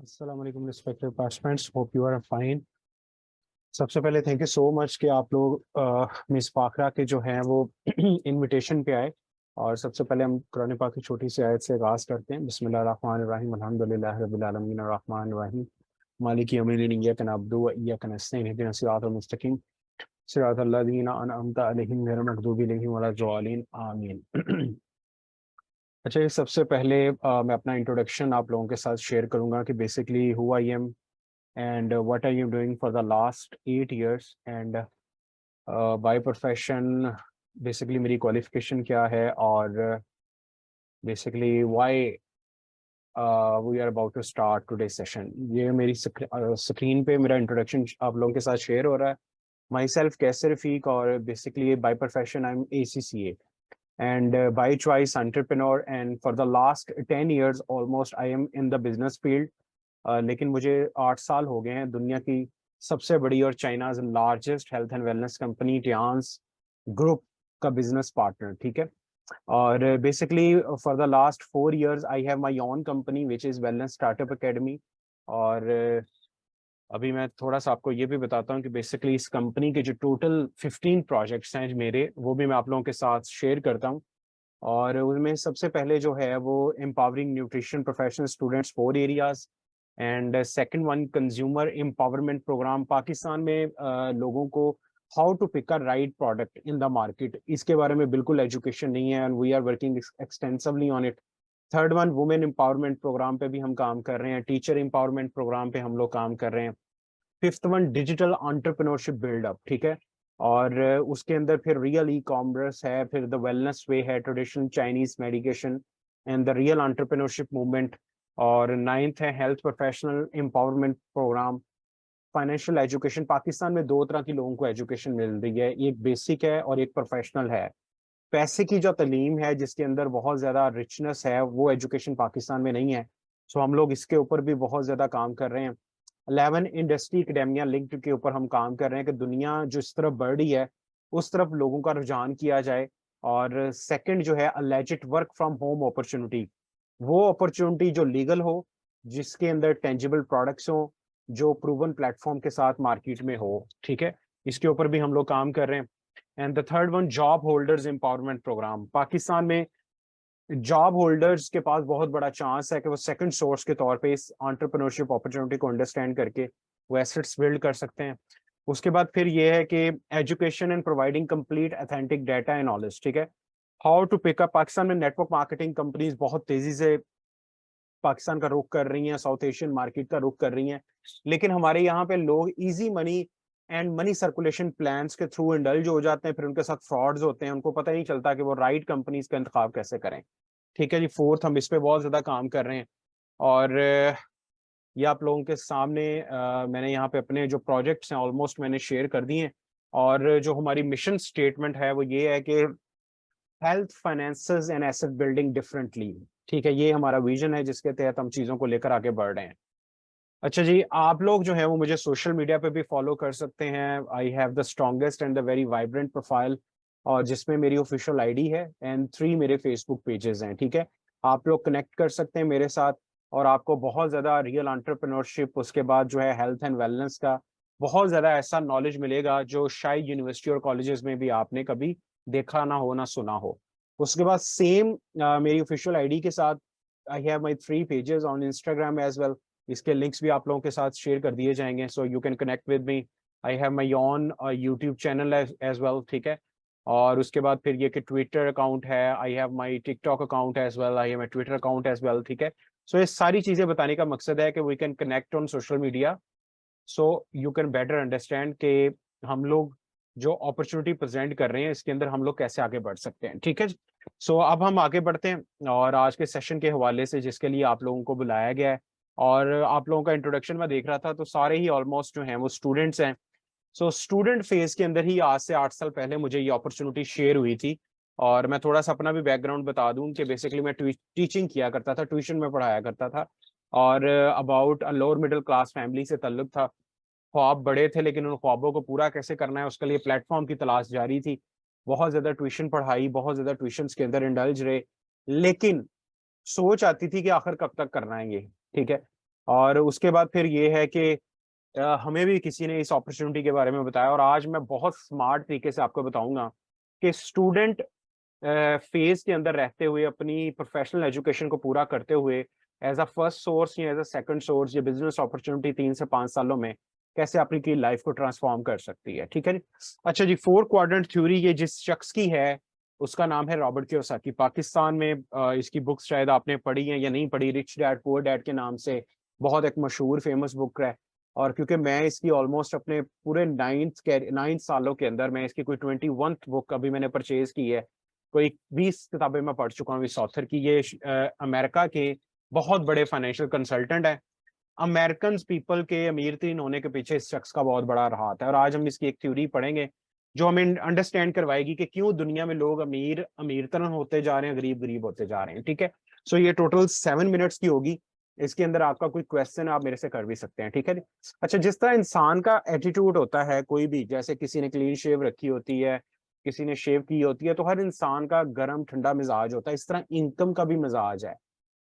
अस्सलाम वालेकुम respected participants, hope you are fine. सबसे पहले थैंक यू सो मच कि आप लोग मिस फाखरा के जो हैं वो इनविटेशन पे आए। और सबसे पहले हम कुरान पाक की छोटी सी आयत से आगाज़ करते हैं। बिस्मिल्लाहिर्रहमानिर्रहीम, अल्हम्दुलिल्लाहि रब्बिल आलमीन, अर्रहमानिर रहीम, मालिकी यौमिद्दीन, इय्याका नअबुदु व इय्याका नस्तईन, इहदिनस सिरातल मुस्तकीम, सिरातल लज़ीना अनअमता अलैहिम गैरिल मग़दूबि अलैहिम वलद्दालिन, आमीन। अच्छा, ये सबसे पहले मैं अपना इंट्रोडक्शन आप लोगों के साथ शेयर करूंगा कि basically who I am and what I am doing for the last 8 years and by profession basically मेरी क्वालिफिकेशन क्या है, और basically why we are about to start today session. ये मेरी स्क्रीन पे मेरा इंट्रोडक्शन आप लोगों के साथ शेयर हो रहा है। माई सेल्फ कैसर रफीक, और basically by profession I am ACCA and by choice entrepreneur, and for the last 10 years almost I am in the business field। लेकिन मुझे 8 साल हो गए हैं दुनिया की सबसे बड़ी और China's largest health and wellness company Tiens group का बिजनेस पार्टनर, ठीक है। और basically for the last 4 years I have my own company which is wellness startup academy. और अभी मैं थोड़ा सा आपको ये भी बताता हूँ कि बेसिकली इस कंपनी के जो टोटल 15 प्रोजेक्ट्स हैं मेरे, वो भी मैं आप लोगों के साथ शेयर करता हूँ। और उनमें सबसे पहले जो है वो empowering nutrition professional students 4 areas, and second one consumer empowerment programme Pakistan में लोगों को how to pick a right product in the market, इसके बारे में बिल्कुल एजुकेशन नहीं है, and we are working extensively on it. Third one women empowerment programme पे भी हम काम कर रहे हैं, टीचर एम्पावरमेंट प्रोग्राम पे हम लोग काम कर रहे हैं। Fifth one digital entrepreneurship buildup, ठीक है। और उसके अंदर फिर रियल ई कॉमर्स है, फिर द वेलनेस वे है, traditional Chinese medication and the real entrepreneurship movement. और नाइन्थ है health professional empowerment programme. Financial education, Pakistan में दो तरह की लोगों को एजुकेशन मिल रही है, एक बेसिक है और एक प्रोफेशनल है। पैसे की जो तालीम है जिसके अंदर बहुत ज्यादा रिचनेस है, वो एजुकेशन पाकिस्तान में नहीं है। सो हम लोग इसके ऊपर भी बहुत ज्यादा काम कर रहे हैं। 11 इंडस्ट्री एकेडमिया लिंक्ड के ऊपर हम काम कर रहे हैं कि दुनिया जो इस तरफ बढ़ रही है उस तरफ लोगों का रुझान किया जाए। और सेकंड जो है alleged work from home opportunity, वो अपॉर्चुनिटी जो लीगल हो, जिसके अंदर टेंजिबल प्रोडक्ट्स हो, जो प्रूवन प्लेटफॉर्म के साथ मार्केट में हो, ठीक है। इसके ऊपर भी हम लोग काम कर रहे हैं। And the third one job holders empowerment programme. Pakistan में जॉब होल्डर्स के पास बहुत बड़ा चांस है कि वो सेकंड सोर्स के तौर पे इस एंटरप्रेन्योरशिप अपॉर्चुनिटी को अंडरस्टैंड करके वो एसेट्स बिल्ड कर सकते हैं। उसके बाद फिर ये है कि education and providing complete authentic data and knowledge, ठीक है। हाउ टू पिकअप, पाकिस्तान में नेटवर्क मार्केटिंग कंपनीज बहुत तेजी से पाकिस्तान का रुख कर रही हैं, साउथ एशियन मार्केट का रुख कर रही हैं, लेकिन हमारे यहाँ पे लोग easy money and money circulation plans के थ्रू इंडल्ज हो जाते हैं, फिर उनके साथ फ्रॉड्स होते हैं, उनको पता नहीं चलता कि वो राइट कंपनीज का इंतखाब कैसे करें, ठीक है जी। फोर्थ, हम इस पे बहुत ज्यादा काम कर रहे हैं। और ये आप लोगों के सामने मैंने यहाँ पे अपने जो प्रोजेक्ट्स हैं ऑलमोस्ट मैंने शेयर कर दिए हैं। और जो हमारी मिशन स्टेटमेंट है वो ये है कि health finances and asset building differently, ठीक है। ये हमारा विजन है जिसके तहत हम चीजों को लेकर आगे बढ़ रहे हैं। अच्छा जी, आप लोग जो है वो मुझे सोशल मीडिया पे भी फॉलो कर सकते हैं। I have the strongest and the very vibrant profile, और जिसमें मेरी ऑफिशियल आईडी है एंड 3 मेरे फेसबुक पेजेस हैं, ठीक है। आप लोग कनेक्ट कर सकते हैं मेरे साथ, और आपको बहुत ज्यादा रियल एंटरप्रेन्योरशिप, उसके बाद जो है हेल्थ एंड वेलनेस का बहुत ज्यादा ऐसा नॉलेज मिलेगा जो शायद यूनिवर्सिटी और कॉलेजेस में भी आपने कभी देखा ना हो, ना सुना हो। उसके बाद सेम मेरी ऑफिशियल आईडी के साथ I have my 3 pages on Instagram as well. इसके लिंक्स भी आप लोगों के साथ शेयर कर दिए जाएंगे, so you can connect with me. I have my on YouTube channel as well, ठीक है। और उसके बाद फिर ये कि ट्विटर अकाउंट है, I have my TikTok account as well, I have my Twitter account as well, ठीक है। सो ये सारी चीजें बताने का मकसद है कि we can connect on social media, so you can better understand कि हम लोग जो अपॉर्चुनिटी प्रेजेंट कर रहे हैं इसके अंदर हम लोग कैसे आगे बढ़ सकते हैं, ठीक है। सो अब हम आगे बढ़ते हैं, और आज के सेशन के हवाले से जिसके लिए आप लोगों को बुलाया गया है, और आप लोगों का इंट्रोडक्शन में देख रहा था तो सारे ही ऑलमोस्ट जो हैं वो स्टूडेंट्स हैं। सो स्टूडेंट फेज के अंदर ही आज से 8 साल पहले मुझे ये अपॉर्चुनिटी शेयर हुई थी। और मैं थोड़ा सा अपना भी बैकग्राउंड बता दूं कि बेसिकली मैं टीचिंग किया करता था, ट्यूशन में पढ़ाया करता था, और about a lower middle class family से ताल्लुक था। ख्वाब बड़े थे, लेकिन उन ख्वाबों को पूरा कैसे करना है उसके लिए प्लेटफॉर्म की तलाश जारी थी। बहुत ज्यादा ट्यूशन पढ़ाई, बहुत ज्यादा ट्यूशन के अंदर इंडल्ज रहे, लेकिन सोच आती थी कि आखिर कब तक करना है ये, ठीक है। और उसके बाद फिर ये है कि हमें भी किसी ने इस अपॉर्चुनिटी के बारे में बताया, और आज मैं बहुत स्मार्ट तरीके से आपको बताऊंगा कि स्टूडेंट फेज के अंदर रहते हुए अपनी प्रोफेशनल एजुकेशन को पूरा करते हुए एज अ फर्स्ट सोर्स या एज अ सेकंड सोर्स ये बिजनेस अपॉर्चुनिटी 3 से 5 सालों में कैसे अपनी लाइफ को ट्रांसफॉर्म कर सकती है। ठीक है जी। अच्छा जी, 4 क्वाड्रेंट थ्योरी ये जिस शख्स की है उसका नाम है रॉबर्ट कियोसाकी। पाकिस्तान में इसकी बुक्स शायद आपने पढ़ी हैं या नहीं पढ़ी, रिच डैड पुअर डैड के नाम से बहुत एक मशहूर फेमस बुक है। और क्योंकि मैं इसकी ऑलमोस्ट अपने पूरे 9 सालों के अंदर मैं इसकी कोई 21 बुक अभी मैंने परचेज की है, कोई 20 किताबें मैं पढ़ चुका हूँ इस ऑथर की। ये अमेरिका के बहुत बड़े फाइनेंशियल कंसल्टेंट है। अमेरिकन पीपल के अमीर तरीन होने के पीछे इस शख्स का बहुत बड़ा हाथ है। और आज हम इसकी एक थ्योरी पढ़ेंगे जो हमें अंडरस्टैंड करवाएगी कि क्यों दुनिया में लोग अमीर अमीर तरह होते जा रहे हैं, गरीब गरीब होते जा रहे हैं। ठीक है, सो ये टोटल 7 मिनट्स की होगी। इसके अंदर आपका कोई क्वेश्चन आप मेरे से कर भी सकते हैं। ठीक है। अच्छा, जिस तरह इंसान का एटीट्यूड होता है कोई भी, जैसे किसी ने क्लीन शेव रखी होती है, किसी ने शेव की होती है, तो हर इंसान का गर्म ठंडा मिजाज होता है। इस तरह इनकम का भी मिजाज है।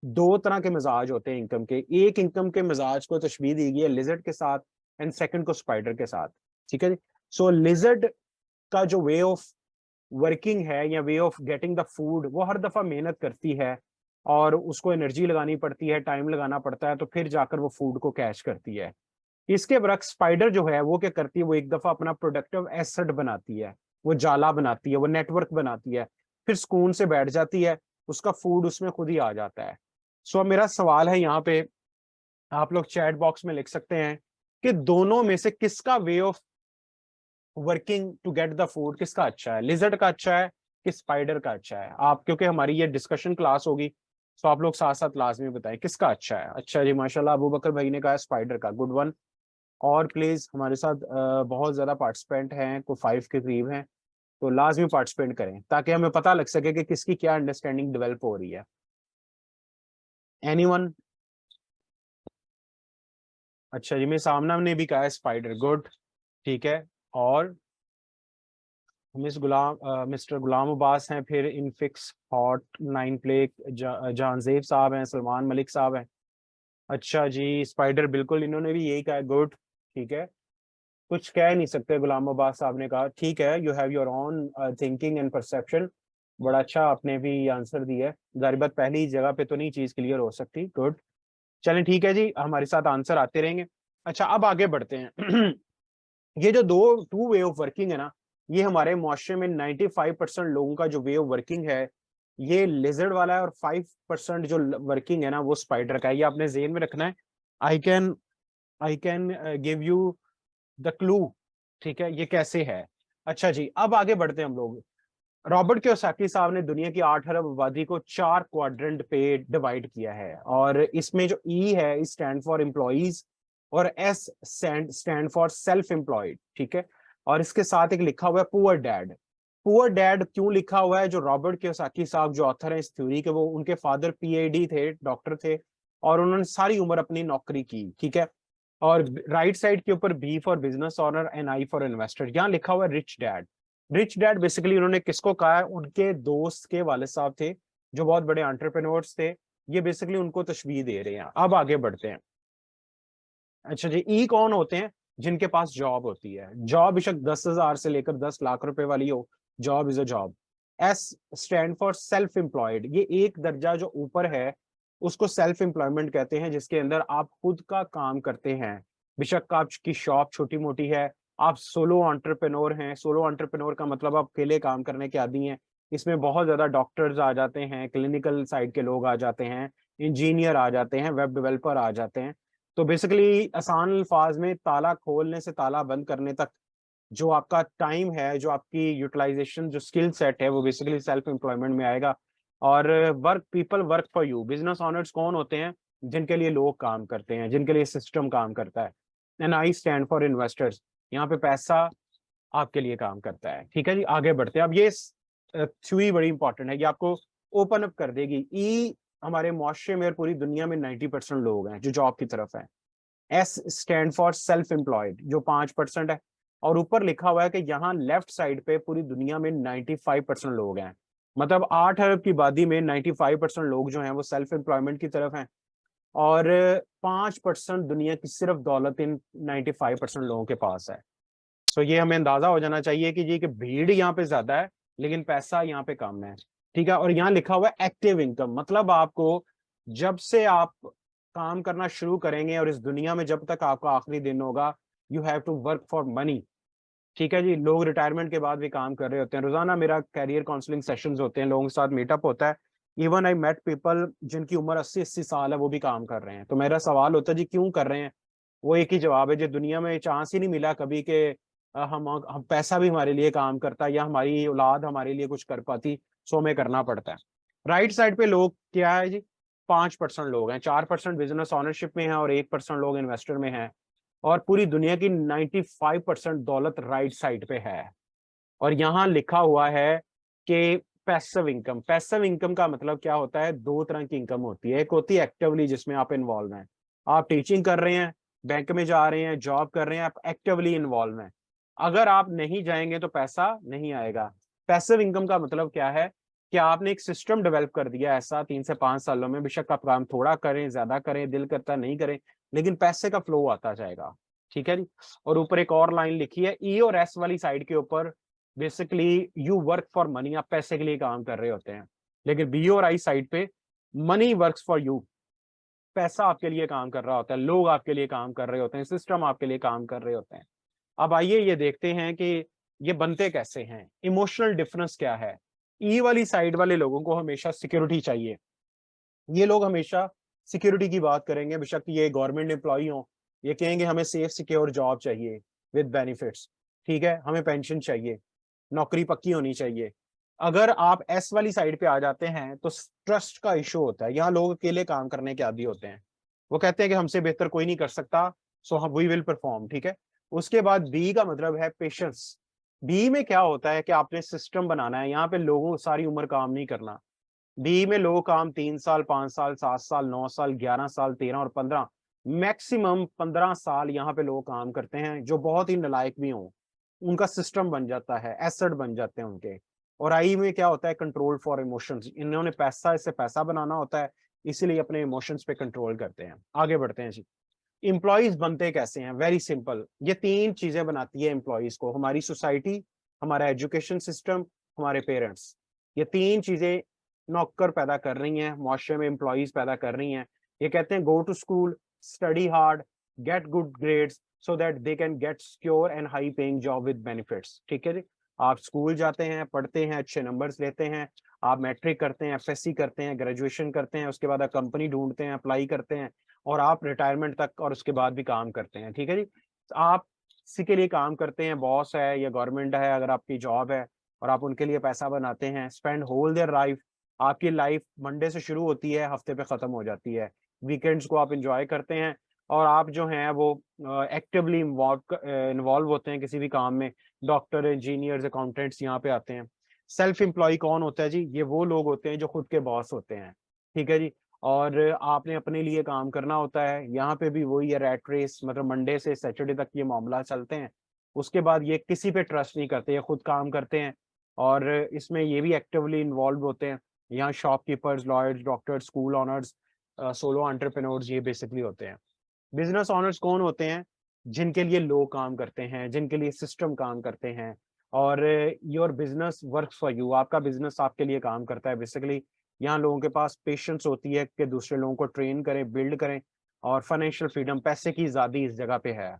2 तरह के मिजाज होते हैं इनकम के। एक इनकम के मिजाज को तशबीह दी गई है लिजर्ड के साथ, एंड सेकंड को स्पाइडर के साथ। ठीक है जी। सो लिजर्ड का जो वे ऑफ वर्किंग है या way of getting the food, वो हर दफा मेहनत करती है और उसको एनर्जी लगानी पड़ती है, टाइम लगाना पड़ता है, तो फिर जाकर वो फूड को कैच करती है। इसके बरक्स स्पाइडर जो है वो क्या करती है, वो एक दफा अपना प्रोडक्टिव एसेट बनाती है, वो जाला बनाती है, वो नेटवर्क बनाती है, फिर सुकून से बैठ जाती है, उसका फूड उसमें खुद ही आ जाता है। सो अब मेरा सवाल है यहाँ पे, आप लोग चैट बॉक्स में लिख सकते हैं कि दोनों में से किसका way of working to get the food किसका अच्छा है, लिजर्ड का अच्छा है कि स्पाइडर का अच्छा है। आप, क्योंकि हमारी ये डिस्कशन क्लास होगी, तो आप लोग साथ साथ लाजमी बताएं किसका अच्छा है। अच्छा जी, माशाल्लाह अबू बकर भाई ने कहा स्पाइडर का, गुड वन। और प्लीज हमारे साथ बहुत ज्यादा पार्टिसिपेंट हैं, को 5 के करीब हैं, तो लाजमी पार्टिसिपेट करें ताकि हमें पता लग सके कि किसकी क्या अंडरस्टैंडिंग डेवलप हो रही है। एनीवन? अच्छा जी, मैं सामना ने भी कहा है स्पाइडर, गुड, ठीक है। और मिस्टर गुलाम अब्बास हैं, फिर इनफिक्स हॉट 9 प्ले जहांजेब साहब हैं, सलमान मलिक साहब हैं। अच्छा जी, स्पाइडर बिल्कुल इन्होंने भी यही कहा है, गुड, ठीक है। कुछ कह नहीं सकते, गुलाम अब्बास साहब ने कहा ठीक है, you have your own thinking and perception. बड़ा अच्छा आपने भी आंसर दिया है। जारी बात पहली जगह पे तो नहीं चीज क्लियर हो सकती, गुड। चलें ठीक है जी, हमारे साथ आंसर आते रहेंगे। अच्छा, अब आगे बढ़ते हैं। ये जो दो टू वे ऑफ वर्किंग है ना, ये हमारे मुआशरे में 95% लोगों का जो वे ऑफ वर्किंग है ये लिजर्ड वाला है, और 5% जो वर्किंग है ना वो स्पाइडर का है। ये आपने जेहन में रखना है। I can I can give you the clue. ठीक है, ये कैसे है। अच्छा जी, अब आगे बढ़ते हैं हम लोग। रॉबर्ट कियोसाकी साहब ने दुनिया की 8 अरब आबादी को 4 क्वाड्रेंट पे डिवाइड किया है, और इसमें जो ई है इस स्टैंड फॉर एम्प्लॉइज, और S stand for self employed. ठीक है, और इसके साथ एक लिखा हुआ है पुअर डैड। पुअर डैड क्यों लिखा हुआ है? जो रॉबर्ट कियोसाकी साहब जो ऑथर है इस थ्योरी के, वो उनके फादर पीएडी थे, डॉक्टर थे, और उन्होंने सारी उम्र अपनी नौकरी की। ठीक है, और राइट साइड के ऊपर B for business owner and I for investor, यहाँ लिखा हुआ है rich dad. Rich dad basically उन्होंने किसको कहा है? उनके दोस्त के वालिद साहब थे जो बहुत बड़े एंटरप्रेन्योर्स थे, ये बेसिकली उनको तशबीह दे रहे हैं। अब आगे बढ़ते हैं। अच्छा जी, ई कौन होते हैं? जिनके पास जॉब होती है। जॉब बेशक 10,000 से लेकर 10 लाख रुपए वाली हो, job is a job. S stand for self employed, ये एक दर्जा जो ऊपर है उसको सेल्फ एम्प्लॉयमेंट कहते हैं, जिसके अंदर आप खुद का काम करते हैं। बेशक आपकी शॉप छोटी मोटी है, आप सोलो एंटरप्रेन्योर हैं। सोलो एंटरप्रेन्योर का मतलब आप अकेले काम करने के आदी हैं। इसमें बहुत ज्यादा डॉक्टर्स आ जाते हैं, क्लिनिकल साइड के लोग आ जाते हैं, इंजीनियर आ जाते हैं, वेब डेवलपर आ जाते हैं। तो बेसिकली आसान अल्फाज में, ताला खोलने से ताला बंद करने तक जो आपका टाइम है, जो आपकी यूटिलाइजेशन, जो स्किल सेट है, वो बेसिकली सेल्फ एम्प्लॉयमेंट में आएगा। और work people work for you. Business owners कौन होते हैं? जिनके लिए लोग काम करते हैं, जिनके लिए सिस्टम काम करता है। And I stand for investors, यहाँ पे पैसा आपके लिए काम करता है। ठीक है जी, आगे बढ़ते हैं। अब ये थ्योरी बड़ी इंपॉर्टेंट है, ये आपको ओपन अप कर देगी। ई हमारे मुआशरे में और पूरी दुनिया में 90% लोग हैं जो जॉब की तरफ है। S stand for self employed जो 5% है, और ऊपर लिखा हुआ है कि यहाँ लेफ्ट साइड पे पूरी दुनिया में 95% लोग हैं। मतलब 8 अरब की आबादी में 95% लोग जो हैं वो सेल्फ एम्प्लॉयमेंट की तरफ हैं, और 5% दुनिया की सिर्फ दौलत इन 95% लोगों के पास है। सो ये हमें अंदाजा हो जाना चाहिए कि जी कि भीड़ यहाँ पे ज्यादा है लेकिन पैसा यहाँ पे कम है। ठीक है, और यहाँ लिखा हुआ है एक्टिव इनकम, मतलब आपको जब से आप काम करना शुरू करेंगे और इस दुनिया में जब तक आपका आखिरी दिन होगा, you have to work for money. ठीक है जी, लोग रिटायरमेंट के बाद भी काम कर रहे होते हैं। रोजाना मेरा कैरियर काउंसलिंग सेशंस होते हैं, लोगों के साथ मीटअप होता है। इवन आई मेट पीपल जिनकी उम्र 80-80 साल है, वो भी काम कर रहे हैं। तो मेरा सवाल होता है जी क्यों कर रहे हैं? वो एक ही जवाब है, जो दुनिया में चांस ही नहीं मिला कभी के हम पैसा भी हमारे लिए काम करता या हमारी औलाद हमारे लिए कुछ कर पाती, सो हमें करना पड़ता है। राइट साइड पे लोग क्या है जी, 5% लोग हैं, 4% बिजनेस ऑनरशिप में है और 1% लोग इन्वेस्टर में है। और पूरी दुनिया की 95% दौलत राइट साइड पे है। और यहाँ लिखा हुआ है कि पैसिव इनकम। पैसिव इनकम का मतलब क्या होता है? दो तरह की इनकम होती है। एक होती है एक्टिवली, जिसमें आप इन्वॉल्व हैं, आप टीचिंग कर रहे हैं, बैंक में जा रहे हैं, जॉब कर रहे हैं, आप एक्टिवली इन्वॉल्व हैं। अगर आप नहीं जाएंगे तो पैसा नहीं आएगा। पैसिव इनकम का मतलब क्या है कि आपने एक सिस्टम डेवलप कर दिया ऐसा 3 से 5 सालों में, बेशक आप काम थोड़ा करें, ज्यादा करें, दिल करता नहीं करें, लेकिन पैसे का फ्लो आता जाएगा। ठीक है जी। और ऊपर एक और लाइन लिखी है, ई और एस वाली साइड के ऊपर basically you work for money, आप पैसे के लिए काम कर रहे होते हैं। लेकिन बी और आई साइड पे मनी वर्क्स फॉर यू, पैसा आपके लिए काम कर रहा होता है, लोग आपके लिए काम कर रहे होते हैं, सिस्टम आपके लिए काम कर रहे होते हैं। अब आइए ये देखते हैं कि ये बनते कैसे हैं, इमोशनल डिफरेंस क्या है। ई वाली साइड वाले लोगों को हमेशा सिक्योरिटी चाहिए। ये लोग हमेशा सिक्योरिटी की बात करेंगे, बेशक ये गवर्नमेंट एम्प्लॉई हो, ये कहेंगे हमें सेफ सिक्योर जॉब चाहिए विद बेनिफिट्स। ठीक है, हमें पेंशन चाहिए, नौकरी पक्की होनी चाहिए। अगर आप एस वाली साइड पे आ जाते हैं तो ट्रस्ट का इशू होता है। यहाँ लोग अकेले काम करने के आदी होते हैं, वो कहते हैं कि हमसे बेहतर कोई नहीं कर सकता, सो हम वी विल परफॉर्म। ठीक है। उसके बाद बी का मतलब है पेशेंस। बी में क्या होता है कि आपने सिस्टम बनाना है, यहाँ पे लोगों सारी उम्र काम नहीं करना। डी में लोग काम 3 साल, 5 साल, 7 साल, 9 साल, 11 साल, 13 और 15, मैक्सिमम 15 साल यहाँ पे लोग काम करते हैं, जो बहुत ही नालायक भी हों। उनका सिस्टम बन जाता है, एसेट बन जाते हैं उनके। और आई में क्या होता है? Control for emotions. इन्होंने पैसा, इससे पैसा बनाना होता है, इसीलिए अपने इमोशंस पे कंट्रोल करते हैं। आगे बढ़ते हैं जी। इम्प्लॉइज बनते कैसे हैं? वेरी सिंपल, ये तीन चीजें बनाती है एम्प्लॉइज को, हमारी सोसाइटी, हमारा एजुकेशन सिस्टम, हमारे पेरेंट्स। ये तीन चीजें नौकर पैदा कर रही हैं, मुआशरे में एम्प्लॉइज पैदा कर रही हैं। ये कहते हैं go to school, study hard, get good grades so that they can get secure and high paying job with benefits. ठीक है जी। आप स्कूल जाते हैं, पढ़ते हैं, अच्छे नंबर्स लेते हैं, आप मैट्रिक करते हैं, एफएससी करते हैं, ग्रेजुएशन करते हैं, उसके बाद आप कंपनी ढूंढते हैं, अप्लाई करते हैं, और आप रिटायरमेंट तक और उसके बाद भी काम करते हैं। ठीक है जी। आप किसी के लिए काम करते हैं, बॉस है या गवर्नमेंट है, अगर आपकी जॉब है, और आप उनके लिए पैसा बनाते हैं, स्पेंड होल देयर लाइफ। आपकी लाइफ मंडे से शुरू होती है, हफ्ते पे खत्म हो जाती है। वीकेंड्स को आप इंजॉय करते हैं, और आप जो हैं वो एक्टिवली इन्वॉल्व होते हैं किसी भी काम में। डॉक्टर, इंजीनियर्स, अकाउंटेंट्स यहाँ पे आते हैं। सेल्फ एम्प्लॉय कौन होता है जी? ये वो लोग होते हैं जो खुद के बॉस होते हैं। ठीक है जी। और आपने अपने लिए काम करना होता है। यहाँ पे भी वही है, रैट रेस, मतलब मंडे से सैटरडे तक ये मामला चलते हैं। उसके बाद ये किसी पे ट्रस्ट नहीं करते, ये खुद काम करते हैं, और इसमें ये भी एक्टिवली इन्वॉल्व होते हैं। यहाँ shopkeepers, lawyers, doctors, school honours, solo entrepreneurs, ये बेसिकली होते हैं। बिजनेस ऑनर्स कौन होते हैं? जिनके लिए लोग काम करते हैं, जिनके लिए सिस्टम काम करते हैं, और your business work for you, आपका बिजनेस आपके लिए काम करता है बेसिकली। यहाँ लोगों के पास पेशेंस होती है कि दूसरे लोगों को ट्रेन करें, बिल्ड करें, और फाइनेंशियल फ्रीडम, पैसे की आजादी इस जगह पे है।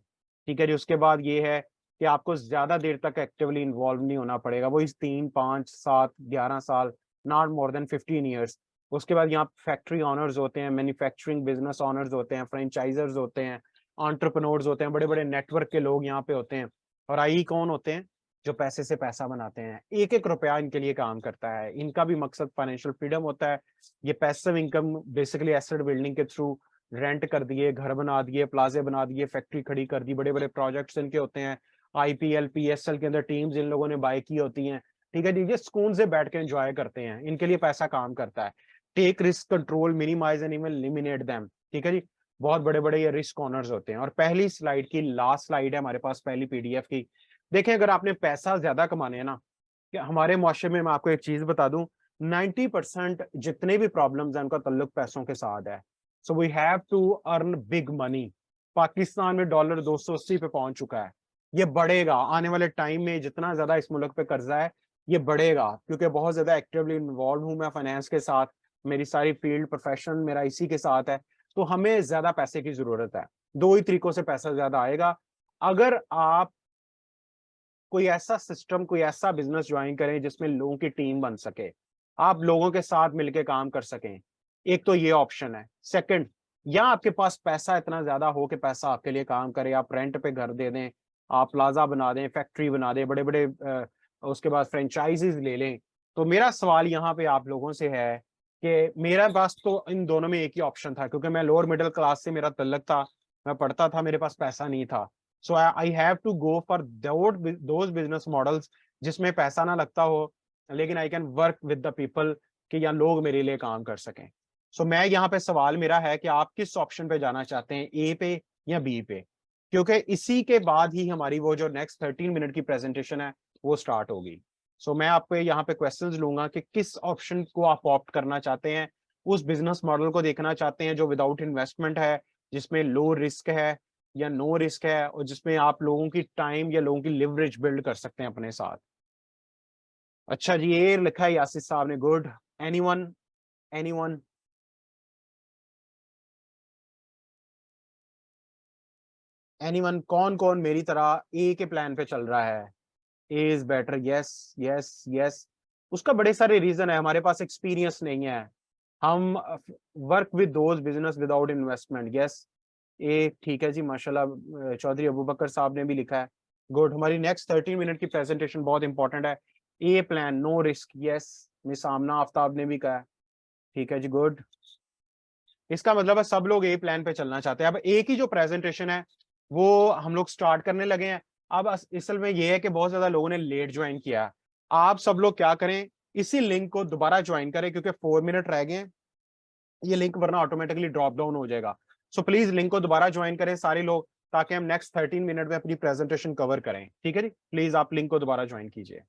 ठीक है जी। उसके बाद ये है कि आपको ज्यादा देर तक एक्टिवली इन्वॉल्व नहीं होना पड़ेगा, वो इस 3, 5, 7, 11 साल, नॉट मोर देन 15 ईयर्स। उसके बाद यहाँ फैक्ट्री ऑनर्स होते हैं, मैन्युफैक्चरिंग बिजनेस ऑनर्स होते हैं, फ्रेंचाइजर्स होते हैं, एंटरप्रेन्योर्स होते हैं, बड़े बड़े नेटवर्क के लोग यहाँ पे होते हैं। और आई कौन होते हैं? जो पैसे से पैसा बनाते हैं, एक एक रुपया इनके लिए काम करता है। इनका भी मकसद फाइनेंशियल फ्रीडम होता है। ये passive income basically asset building के थ्रू रेंट कर दिए, घर बना दिए, प्लाजे बना दिए, फैक्ट्री खड़ी कर दी, बड़े बड़े प्रोजेक्ट्स इनके होते हैं। आईपीएल, पीएसएल के अंदर टीम्स इन लोगों ने बाय की होती हैं। ठीक है जी। ये सुकून से बैठ के एंजॉय करते हैं, इनके लिए पैसा काम करता है। Take risk, control, minimise and even eliminate them. ठीक है जी। बहुत बड़े बड़े ये रिस्क ऑनर्स होते हैं। और पहली स्लाइड की लास्ट स्लाइड है हमारे पास, पहली पीडीएफ की। देखें, अगर आपने पैसा ज्यादा कमाने है ना, कि हमारे मुआशरे में मैं आपको एक चीज बता दूं, 90% जितने भी प्रॉब्लम्स हैं उनका ताल्लुक पैसों के साथ है। So we have to earn big money. Pakistan में डॉलर 280 पे पहुंच चुका है, ये बढ़ेगा आने वाले टाइम में। जितना ज्यादा इस मुल्क पे कर्जा है ये बढ़ेगा, क्योंकि बहुत ज्यादा एक्टिवली इन्वॉल्व हूं मैं फाइनेंस के साथ, मेरी सारी फील्ड प्रोफेशन मेरा इसी के साथ है। तो हमें ज्यादा पैसे की जरूरत है, दो ही तरीकों से पैसा ज्यादा आएगा। अगर आप कोई ऐसा सिस्टम, कोई ऐसा बिजनेस ज्वाइन करें जिसमें लोगों की टीम बन सके, आप लोगों के साथ मिलकर काम कर सकें, एक तो ये ऑप्शन है। सेकंड, या आपके पास पैसा इतना ज्यादा हो कि पैसा आपके लिए काम करे, आप रेंट पे घर दे दें, आप प्लाजा बना दें, फैक्ट्री बना दें, बड़े बड़े उसके बाद फ्रेंचाइजीज ले लें। तो मेरा सवाल यहाँ पे आप लोगों से है कि मेरा पास तो इन दोनों में एक ही ऑप्शन था, क्योंकि मैं लोअर मिडिल क्लास से मेरा तल्लक था, मैं पढ़ता था, मेरे पास पैसा नहीं था। So I have to go for those business models जिसमें पैसा ना लगता हो, लेकिन I can work with the people, कि या लोग मेरे लिए काम कर सकें। सो मैं यहाँ पे सवाल मेरा है कि आप किस ऑप्शन पे जाना चाहते हैं, ए पे या बी पे, क्योंकि इसी के बाद ही हमारी वो जो नेक्स्ट 13 मिनट की प्रेजेंटेशन है वो स्टार्ट होगी। सो मैं आपको यहाँ पे क्वेश्चंस लूंगा कि किस ऑप्शन को आप ऑप्ट करना चाहते हैं, उस बिजनेस मॉडल को देखना चाहते हैं जो विदाउट इन्वेस्टमेंट है, जिसमें लो रिस्क है या नो रिस्क है, और जिसमें आप लोगों की टाइम या लोगों की लिवरेज बिल्ड कर सकते हैं अपने साथ। अच्छा जी, ये लिखा है यासिर साहब ने, गुड। Anyone, anyone? एनीवन, कौन कौन मेरी तरह ए के प्लान पे चल रहा है? A is better, yes yes yes. उसका बड़े सारे रीजन है, हमारे पास एक्सपीरियंस नहीं है, हम work with those business without investment, yes. ए ठीक है जी, माशाल्लाह। चौधरी अबू बकर साहब ने भी लिखा है, गुड। हमारी नेक्स्ट 13 मिनट की प्रेजेंटेशन बहुत इंपॉर्टेंट है। A plan, no risk, yes. Miss Amna Aftab ने भी कहा, ठीक है जी, गुड। इसका मतलब है सब लोग ए प्लान पे चलना चाहते हैं। अब ए की जो प्रेजेंटेशन है वो हम लोग स्टार्ट करने लगे हैं। अब असल में ये है कि बहुत ज्यादा लोगों ने लेट ज्वाइन किया है। आप सब लोग क्या करें, इसी लिंक को दोबारा ज्वाइन करें, क्योंकि 4 मिनट रह गए हैं, ये लिंक वरना ऑटोमेटिकली ड्रॉप डाउन हो जाएगा। सो प्लीज लिंक को दोबारा ज्वाइन करें सारे लोग, ताकि हम नेक्स्ट 13 मिनट में अपनी प्रेजेंटेशन कवर करें, ठीक है जी। प्लीज आप लिंक को दोबारा ज्वाइन कीजिए।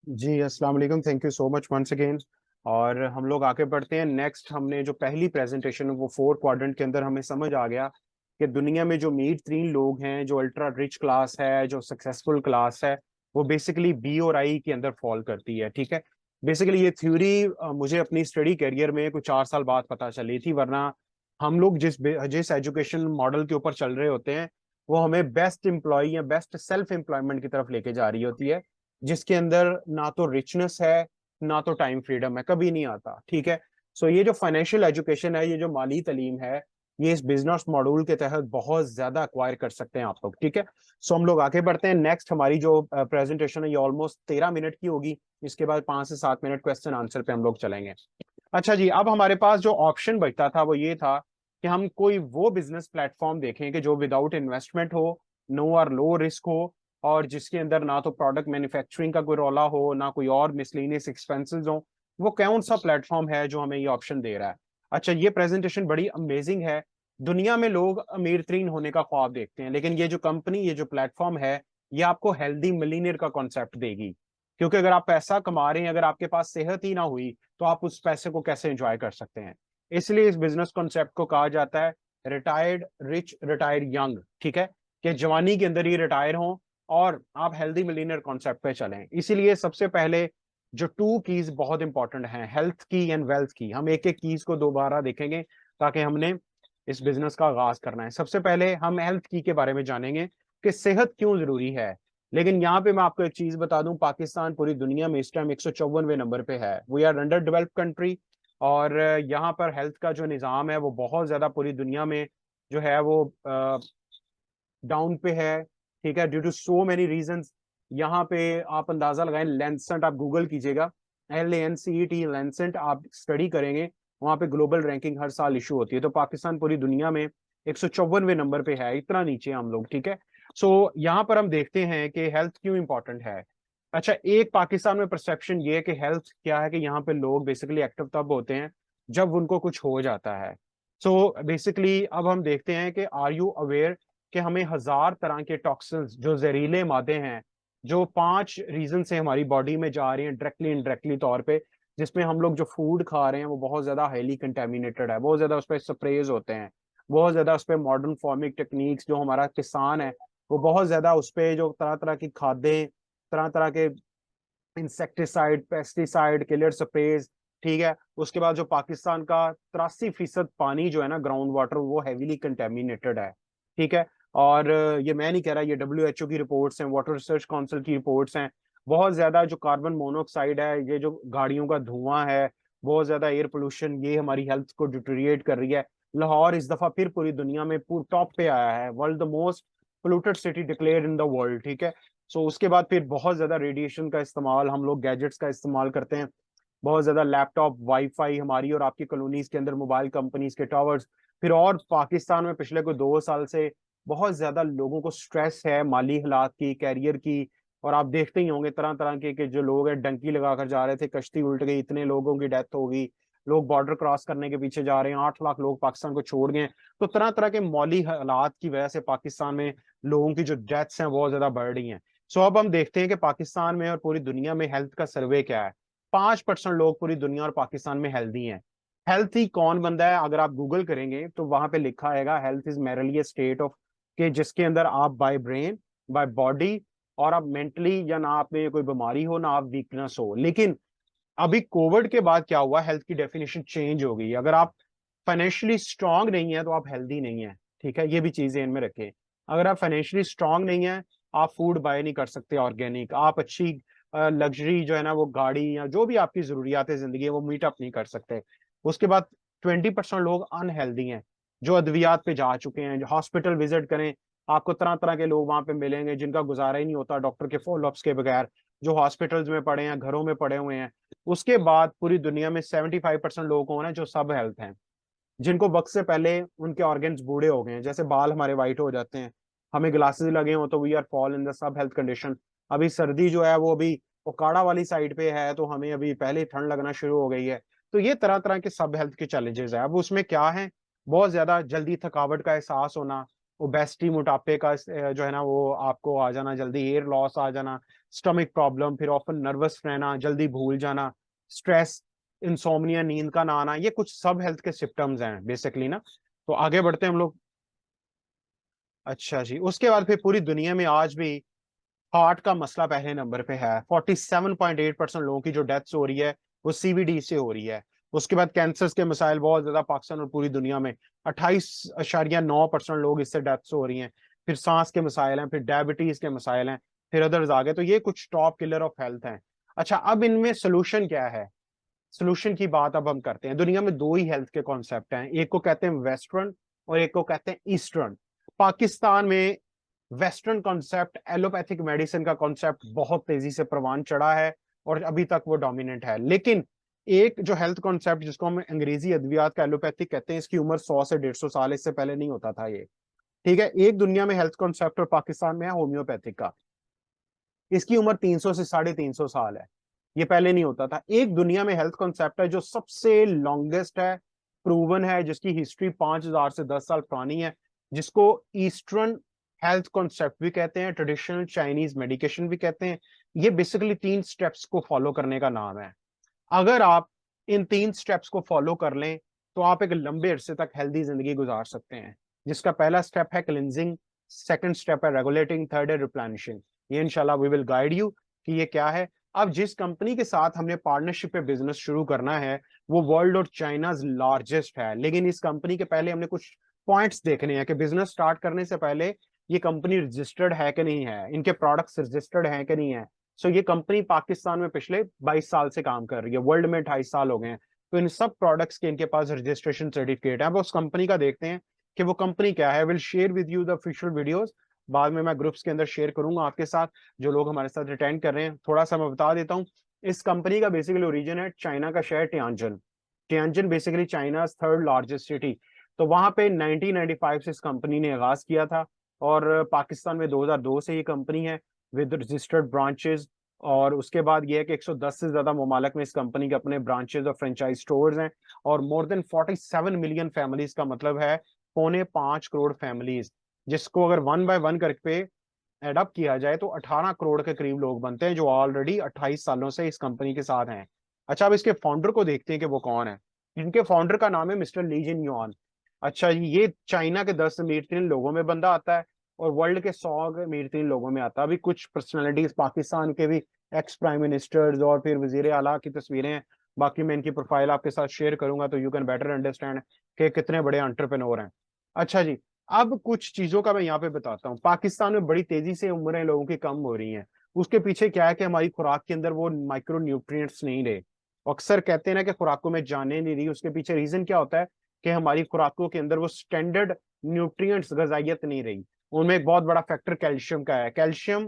जी अस्सलाम वालेकुम, thank you so much once again. और हम लोग आगे बढ़ते हैं। नेक्स्ट हमने जो पहली प्रेजेंटेशन है वो 4 क्वाड्रेंट के अंदर हमें समझ आ गया कि दुनिया में जो अमीर तरीन लोग हैं, जो अल्ट्रा रिच क्लास है, जो सक्सेसफुल क्लास है, वो बेसिकली बी और आई के अंदर फॉल करती है, ठीक है। बेसिकली ये थ्योरी मुझे अपनी स्टडी करियर में कुछ 4 साल बाद पता चली थी, वरना हम लोग जिस एजुकेशन मॉडल के ऊपर चल रहे होते हैं वो हमें बेस्ट एम्प्लॉय या बेस्ट सेल्फ एम्प्लॉयमेंट की तरफ लेके जा रही होती है, जिसके अंदर ना तो रिचनेस है ना तो टाइम फ्रीडम है, कभी नहीं आता, ठीक है। सो ये जो फाइनेंशियल एजुकेशन है, ये जो माली तालीम है, ये इस बिजनेस मॉड्यूल के तहत बहुत ज्यादा अक्वायर कर सकते हैं आप लोग, ठीक है। सो हम लोग आगे बढ़ते हैं। नेक्स्ट हमारी जो प्रेजेंटेशन है ये ऑलमोस्ट 13 मिनट की होगी। इसके बाद 5 से 7 मिनट क्वेश्चन आंसर पे हम लोग चलेंगे। अच्छा जी, अब हमारे पास जो ऑप्शन बचता था वो ये था कि हम कोई वो बिजनेस प्लेटफॉर्म देखें कि जो विदाउट इन्वेस्टमेंट हो, नो और लो रिस्क हो, और जिसके अंदर ना तो प्रोडक्ट मैन्युफैक्चरिंग का कोई रौला हो, ना कोई और मिसलेनियस एक्सपेंसेस हो। वो कौन सा प्लेटफॉर्म है जो हमें ये ऑप्शन दे रहा है? अच्छा, ये प्रेजेंटेशन बड़ी अमेजिंग है। दुनिया में लोग अमीर तरीन होने का ख्वाब देखते हैं, लेकिन ये जो कंपनी, ये जो प्लेटफॉर्म है, ये आपको हेल्दी मिलीनियर का कॉन्सेप्ट देगी। क्योंकि अगर आप पैसा कमा रहे हैं, अगर आपके पास सेहत ही ना हुई, तो आप उस पैसे को कैसे एंजॉय कर सकते हैं? इसलिए इस बिजनेस कॉन्सेप्ट को कहा जाता है रिटायर्ड रिच, रिटायर्ड यंग, ठीक है। कि जवानी के अंदर ही रिटायर हों और आप हेल्दी मिलीनियर कॉन्सेप्ट पे चलें। इसीलिए सबसे पहले जो 2 कीज बहुत इंपॉर्टेंट हैं, हेल्थ की एंड वेल्थ की, हम एक एक कीज को दोबारा देखेंगे, ताकि हमने इस बिजनेस का आगाज करना है। सबसे पहले हम हेल्थ की के बारे में जानेंगे कि सेहत क्यों जरूरी है। लेकिन यहाँ पे मैं आपको एक चीज बता दूं, पाकिस्तान पूरी दुनिया में इस टाइम 154वें नंबर पे है। We are under developed country, और यहाँ पर हेल्थ का जो निज़ाम है वो बहुत ज्यादा पूरी दुनिया में जो है वो डाउन पे है, ठीक है, due to so many reasons. यहाँ पे आप अंदाजा लगाएं, लैंसेंट आप गूगल कीजिएगा, LANCET, लैंसेंट आप स्टडी करेंगे, वहां पे ग्लोबल रैंकिंग हर साल इशू होती है। तो पाकिस्तान पूरी दुनिया में 154वें नंबर पे है, इतना नीचे हम लोग, ठीक है। सो यहाँ पर हम देखते हैं कि हेल्थ क्यों इंपॉर्टेंट है। अच्छा, एक पाकिस्तान में परसेप्शन ये है कि हेल्थ क्या है, कि यहाँ पे लोग बेसिकली एक्टिव तब होते हैं जब उनको कुछ हो जाता है। सो बेसिकली अब हम देखते हैं कि आर यू अवेयर कि हमें 1000 तरह के टॉक्सिन्स, जो जहरीले मादे हैं, जो 5 रीजन से हमारी बॉडी में जा रही हैं डायरेक्टली इनडायरेक्टली तौर पे, जिसमें हम लोग जो फूड खा रहे हैं वो बहुत ज्यादा हाईली कंटेमिनेटेड है, बहुत ज्यादा उस पर स्प्रेज होते हैं, बहुत ज्यादा उस पर मॉडर्न फार्मिंग टेक्निक्स, जो हमारा किसान है वो बहुत ज्यादा उस पर जो तरह तरह की खादें, तरह तरह के इंसेक्टिसाइड, पेस्टिसाइड, किलर स्प्रेज, ठीक है। उसके बाद जो पाकिस्तान का 83% पानी जो है ना ग्राउंड वाटर, वो हैवीली कंटेमिनेटेड है, ठीक है। और ये मैं नहीं कह रहा, ये WHO की रिपोर्ट्स हैं, वाटर रिसर्च काउंसिल की रिपोर्ट्स हैं। बहुत ज्यादा जो कार्बन मोनोऑक्साइड है, ये जो गाड़ियों का धुआं है, बहुत ज्यादा एयर पोल्यूशन, ये हमारी हेल्थ को डिटोरिएट कर रही है। लाहौर इस दफा फिर पूरी दुनिया में पूरे टॉप पे आया है, world the most polluted city declared in the world, ठीक है। सो उसके बाद फिर बहुत ज्यादा रेडिएशन का इस्तेमाल, हम लोग गैजेट्स का इस्तेमाल करते हैं, बहुत ज्यादा लैपटॉप, वाईफाई, हमारी और आपकी कॉलोनीज के अंदर मोबाइल कंपनीज के टावर्स। फिर और पाकिस्तान में पिछले कोई 2 साल से बहुत ज्यादा लोगों को स्ट्रेस है माली हालात की, कैरियर की। और आप देखते ही होंगे तरह तरह के कि जो लोग हैं डंकी लगाकर जा रहे थे, कश्ती उल्ट गई, इतने लोगों की डेथ हो गई, लोग बॉर्डर क्रॉस करने के पीछे जा रहे हैं, 8 लाख लोग पाकिस्तान को छोड़ गए। तो तरह तरह के मौली हालात की वजह से पाकिस्तान में लोगों की जो डेथ्स हैं बहुत ज्यादा बढ़ रही हैं। सो अब हम देखते हैं कि पाकिस्तान में और पूरी दुनिया में हेल्थ का सर्वे क्या है। 5% लोग पूरी दुनिया और पाकिस्तान में हेल्दी हैं। हेल्थी कौन बंदा है, अगर आप गूगल करेंगे तो वहां पे लिखा आएगा health is merely A state of, के जिसके अंदर आप बाय ब्रेन, बाय बॉडी, और आप मेंटली, या ना आप में कोई बीमारी हो ना आप वीकनेस हो। लेकिन अभी कोविड के बाद क्या हुआ, हेल्थ की डेफिनेशन चेंज हो गई। अगर आप फाइनेंशियली स्ट्रांग नहीं है तो आप हेल्दी नहीं है, ठीक है, ये भी चीजें इनमें रखें। अगर आप फाइनेंशियली स्ट्रांग नहीं है, आप फूड बाय नहीं कर सकते ऑर्गेनिक, आप अच्छी लग्जरी जो है ना वो गाड़ी या जो भी आपकी जरूरियात है जिंदगी है वो मीट अप नहीं कर सकते। उसके बाद 20% लोग अनहेल्दी हैं, जो अद्वियात पे जा चुके हैं। हॉस्पिटल विजिट करें, आपको तरह तरह के लोग वहां पे मिलेंगे जिनका गुजारा ही नहीं होता डॉक्टर के फॉलोअप्स के बगैर, जो हॉस्पिटल्स में पड़े हैं, घरों में पड़े हुए हैं। उसके बाद पूरी दुनिया में 75% लोग हो ना जो सब हेल्थ हैं, जिनको वक्त से पहले उनके ऑर्गन्स बूढ़े हो गए हैं, जैसे बाल हमारे वाइट हो जाते हैं, हमें ग्लासेस लगे हो तो we are fall in the sub health condition. अभी सर्दी जो है वो अभी ओकाड़ा वाली साइड पे है, तो हमें अभी पहले ही ठंड लगना शुरू हो गई है। तो ये तरह तरह के सब हेल्थ के चैलेंजेस है। अब उसमें क्या है, बहुत ज्यादा जल्दी थकावट का एहसास होना, ओबेसिटी, मोटापे का जो है ना वो आपको आ जाना, जल्दी हेयर लॉस आ जाना, स्टमक प्रॉब्लम, फिर ऑफन नर्वस रहना, जल्दी भूल जाना, स्ट्रेस, इंसोम्निया, नींद का ना आना, ये कुछ सब हेल्थ के सिम्टम्स हैं बेसिकली ना। तो आगे बढ़ते हैं हम लोग। अच्छा जी, उसके बाद फिर पूरी दुनिया में आज भी हार्ट का मसला पहले नंबर पे है। 47.8% लोगों की जो डेथ्स हो रही है वो CVD से हो रही है। उसके बाद कैंसर के मसाइल बहुत ज्यादा पाकिस्तान और पूरी दुनिया में, 28.9% लोग इससे डेथ्स हो रही हैं। फिर सांस के मसाइल हैं, फिर डायबिटीज के मसाइल हैं, फिर अदर्स आ गए। तो ये कुछ टॉप किलर ऑफ हेल्थ हैं। अच्छा, अब इनमें सोल्यूशन क्या है, सोल्यूशन की बात अब हम करते हैं। दुनिया में दो ही हेल्थ के कॉन्सेप्ट हैं, एक को कहते हैं वेस्टर्न और एक को कहते हैं ईस्टर्न। पाकिस्तान में वेस्टर्न कॉन्सेप्ट, एलोपैथिक मेडिसिन का कॉन्सेप्ट बहुत तेजी से प्रवान चढ़ा है और अभी तक वो डोमिनेंट है। लेकिन एक जो हेल्थ कॉन्सेप्ट जिसको हम अंग्रेजी अद्वियात का एलोपैथिक कहते हैं, इसकी उम्र 100 से 150 साल, इससे पहले नहीं होता था ये, ठीक है। एक दुनिया में हेल्थ कॉन्सेप्ट और पाकिस्तान में है होम्योपैथिक का, इसकी उम्र 300 से 350 साल है, ये पहले नहीं होता था। एक दुनिया में हेल्थ कॉन्सेप्ट है जो सबसे लॉन्गेस्ट है, प्रूवन है, जिसकी हिस्ट्री 5000 से 10 साल पुरानी है, जिसको ईस्टर्न हेल्थ कॉन्सेप्ट भी कहते हैं, ट्रेडिशनल चाइनीज मेडिकेशन भी कहते हैं। ये बेसिकली 3 स्टेप्स को फॉलो करने का नाम है। अगर आप इन 3 स्टेप्स को फॉलो कर लें तो आप एक लंबे अरसे तक हेल्दी जिंदगी गुजार सकते हैं, जिसका पहला स्टेप है क्लिनजिंग, सेकंड स्टेप है रेगुलेटिंग, थर्ड है रिप्लेनिशिंग। ये इंशाल्लाह वी विल गाइड यू कि ये क्या है। अब जिस कंपनी के साथ हमने पार्टनरशिप पे बिजनेस शुरू करना है वो वर्ल्ड और चाइनाज लार्जेस्ट है, लेकिन इस कंपनी के पहले हमने कुछ पॉइंट्स देखने हैं कि बिजनेस स्टार्ट करने से पहले ये कंपनी रजिस्टर्ड है कि नहीं है, इनके प्रोडक्ट्स रजिस्टर्ड हैं कि नहीं है। सो ये कंपनी पाकिस्तान में पिछले 22 साल से काम कर रही है, वर्ल्ड में 28 साल हो गए हैं। तो इन सब प्रोडक्ट्स के इनके पास रजिस्ट्रेशन सर्टिफिकेट है। अब उस कंपनी का देखते हैं कि वो कंपनी क्या है। Will share with you the official videos, बाद में मैं ग्रुप्स के अंदर शेयर करूंगा आपके साथ, जो लोग हमारे साथ अटेंड कर रहे हैं। थोड़ा सा मैं बता देता हूँ, इस कंपनी का बेसिकली ओरिजिन है चाइना का शहर Tianjin. Tianjin basically China third largest city. तो वहां पे 1995 से इस कंपनी ने आगाज किया था, और पाकिस्तान में 2002 से ये कंपनी है विद रजिस्टर्ड ब्रांचेस। और उसके बाद ये है कि 110 से ज्यादा ममालक में इस कंपनी के अपने ब्रांचेस और फ्रेंचाइज स्टोर्स हैं, और मोर देन 47 मिलियन फैमिलीज का मतलब है 4.25 करोड़ फैमिलीज, जिसको अगर वन बाय वन करके एडअप किया जाए तो 18 करोड़ के करीब लोग बनते हैं जो ऑलरेडी 28 सालों से इस कंपनी के साथ हैं। अच्छा, अब इसके फाउंडर को देखते हैं कि वो कौन है। इनके फाउंडर का नाम है मिस्टर ली जिन युआन। अच्छा, ये चाइना के 10 अमीर तीन लोगों में बंदा आता है और वर्ल्ड के 100 अमीर तीन लोगों में आता है। अभी कुछ पर्सनैलिटीज पाकिस्तान के भी एक्स प्राइम मिनिस्टर्स और फिर वजीर आला की तस्वीरें हैं। बाकी मैं इनकी प्रोफाइल आपके साथ शेयर करूंगा तो यू कैन बेटर अंडरस्टैंड कि कितने बड़े एंटरप्रेन्योर हैं। अच्छा जी, अब कुछ चीजों का मैं यहाँ पे बताता हूँ। पाकिस्तान में बड़ी तेजी से उम्रें लोगों की कम हो रही हैं। उसके पीछे क्या है कि हमारी खुराक के अंदर वो माइक्रो न्यूट्रिएंट्स नहीं रहे। अक्सर कहते हैं ना कि खुराकों में जाने नहीं रही, उसके पीछे रीजन क्या होता है कि हमारी खुराकों के अंदर वो स्टैंडर्ड न्यूट्रिएंट्स गजाइयत नहीं रही। उनमें एक बहुत बड़ा फैक्टर कैल्शियम का है। कैल्शियम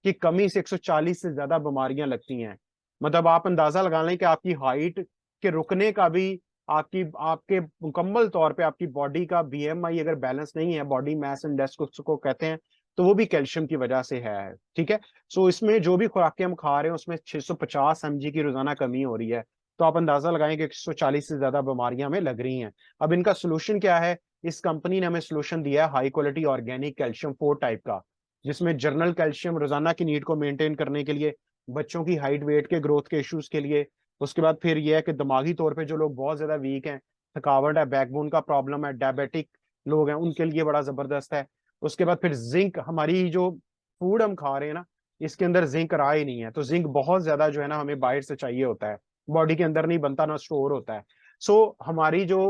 की कमी से 140 से ज्यादा बीमारियां लगती हैं। मतलब आप अंदाजा लगा लें कि आपकी हाइट के रुकने का भी, आपकी आपके मुकम्मल तौर पे आपकी बॉडी का बीएमआई अगर बैलेंस नहीं है, बॉडी मास इंडेक्स को कहते हैं, तो वो भी कैल्शियम की वजह से है। ठीक है, सो इसमें जो भी खुराकें हम खा रहे हैं उसमें 650 mg की रोजाना कमी हो रही है। तो आप अंदाजा लगाएं कि 140 से ज्यादा बीमारियां हमें लग रही हैं। अब इनका सोल्यूशन क्या है? इस कंपनी ने हमें सोल्यूशन दिया है high quality organic calcium 4 type का, जिसमें जर्नल कैल्शियम रोजाना की नीड को मेंटेन करने के लिए, बच्चों की हाइट वेट के ग्रोथ के इश्यूज के लिए। उसके बाद फिर यह है कि दिमागी तौर पे जो लोग बहुत ज्यादा वीक हैं, थकावट है, बैकबोन का प्रॉब्लम है, डायबिटिक लोग हैं, उनके लिए बड़ा जबरदस्त है। उसके बाद फिर जिंक, हमारी जो फूड हम खा रहे हैं ना, इसके अंदर जिंक रहा ही नहीं है। तो जिंक बहुत ज्यादा जो है ना हमें बाहर से चाहिए होता है, बॉडी के अंदर नहीं बनता ना स्टोर होता है। सो हमारी जो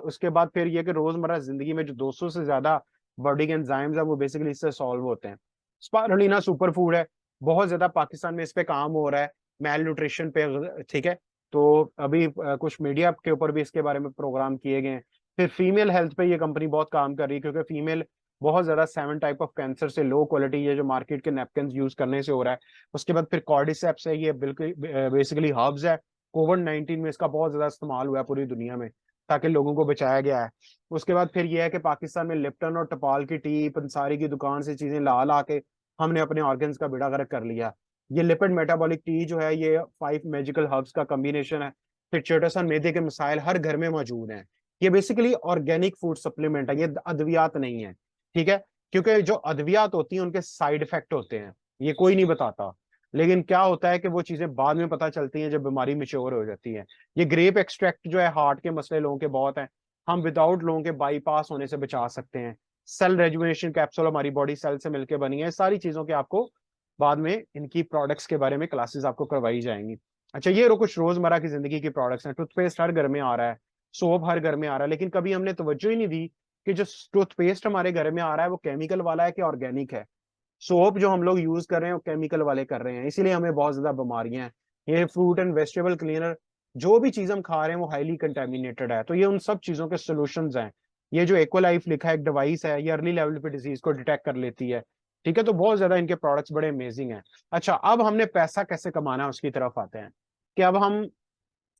उसके बाद फिर यह कि रोजमर्रा जिंदगी में जो 200 से ज्यादा बॉडी के एंजाइम्स है वो बेसिकली इससे सॉल्व होते हैं। स्पारुलिना सुपर फूड है, बहुत ज्यादा पाकिस्तान में इस पे काम हो रहा है, मेल न्यूट्रिशन पे। ठीक है, तो अभी कुछ मीडिया के ऊपर भी इसके बारे में प्रोग्राम किए गए हैं। फिर फीमेल हेल्थ पे ये कंपनी बहुत काम कर रही है, क्योंकि फीमेल बहुत ज्यादा 7 टाइप ऑफ कैंसर से लो क्वालिटी, ये जो मार्केट के नैपकिन यूज करने से हो रहा है। उसके बाद फिर कॉर्डिसेप्स है, ये बिल्कुल बेसिकली हर्ब्स है। कोविड-19 में इसका बहुत ज्यादा इस्तेमाल हुआ है पूरी दुनिया में, ताकि लोगों को बचाया गया है। उसके बाद फिर यह है कि पाकिस्तान में लिप्टन और टपाल की टी, पंसारी की दुकान से चीजें ला ला के हमने अपने ऑर्गन्स का बेड़ा गर्क कर लिया। ये लिपिड मेटाबॉलिक टी जो है, ये 5 मैजिकल हर्ब्स का कॉम्बिनेशन है। फिर चेटोसन मैदे के मसाइल हर घर में मौजूद हैं। ये बेसिकली ऑर्गेनिक फूड सप्लीमेंट है, ये अद्वियात नहीं है। ठीक है, क्योंकि जो अद्वियात होती हैं उनके साइड इफेक्ट होते हैं, ये कोई नहीं बताता। लेकिन क्या होता है कि वो चीजें बाद में पता चलती हैं जब बीमारी मेच्योर हो जाती है। ये ग्रेप एक्सट्रैक्ट जो है, हार्ट के मसले लोगों के बहुत हैं, हम विदाउट लोगों के बाईपास होने से बचा सकते हैं। सेल रेजुविनेशन कैप्सूल हमारी बॉडी सेल से मिलकर बनी है। सारी चीजों के आपको बाद में इनकी प्रोडक्ट्स के बारे में क्लासेस आपको करवाई जाएंगी। अच्छा, ये कुछ रोजमर्रा की जिंदगी की प्रोडक्ट्स हैं। टूथपेस्ट हर घर में आ रहा है, सोप हर घर में आ रहा है, लेकिन कभी हमने तवज्जो ही नहीं दी कि जो टूथपेस्ट हमारे घर में आ रहा है वो केमिकल वाला है कि ऑर्गेनिक है। सोप जो हम लोग यूज कर रहे हैं वो केमिकल वाले कर रहे हैं, इसीलिए हमें बहुत ज्यादा बीमारियां हैं। ये फ्रूट एंड वेजिटेबल क्लीनर, जो भी चीज हम खा रहे हैं वो हाईली कंटेमिनेटेड है। तो ये उन सब चीजों के सोल्यूशंस हैं। ये जो एक्वालाइफ लिखा है, एक डिवाइस है, ये अर्ली लेवल पे डिजीज को डिटेक्ट कर लेती है। ठीक है, तो बहुत ज्यादा इनके प्रोडक्ट्स बड़े अमेजिंग हैं। अच्छा, अब हमने पैसा कैसे कमाना है उसकी तरफ आते हैं। कि अब हम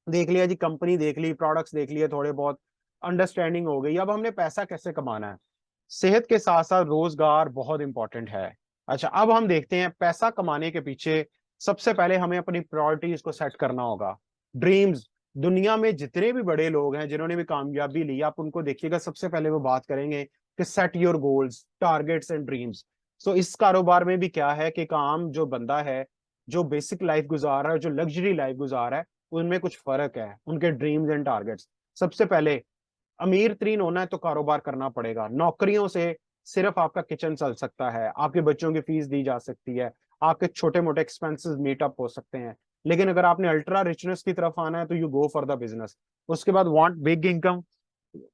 देख लिया जी, कंपनी देख ली, प्रोडक्ट्स देख लिए, थोड़े बहुत अंडरस्टैंडिंग हो गई, अब हमने पैसा कैसे कमाना है। सेहत के साथ साथ रोजगार बहुत इंपॉर्टेंट है। अच्छा, अब हम देखते हैं पैसा कमाने के पीछे सबसे पहले हमें अपनी प्रायोरिटीज को सेट करना होगा। ड्रीम्स, दुनिया में जितने भी बड़े लोग हैं जिन्होंने भी कामयाबी ली, आप उनको देखिएगा, सबसे पहले वो बात करेंगे कि set your goals, targets and dreams. So इस कारोबार में भी क्या है कि काम जो बंदा है, जो बेसिक लाइफ गुजार रहा है, जो लग्जरी लाइफ गुजार रहा है, उनमें कुछ फर्क है, उनके ड्रीम्स एंड टारगेट्स। सबसे पहले अमीर तरीन होना है तो कारोबार करना पड़ेगा। नौकरियों से सिर्फ आपका किचन चल सकता है, आपके बच्चों की फीस दी जा सकती है, आपके छोटे मोटे एक्सपेंसेस मीटअप हो सकते हैं। लेकिन अगर आपने अल्ट्रा रिचनेस की तरफ आना है तो you go for the business. उसके बाद वांट बिग इनकम,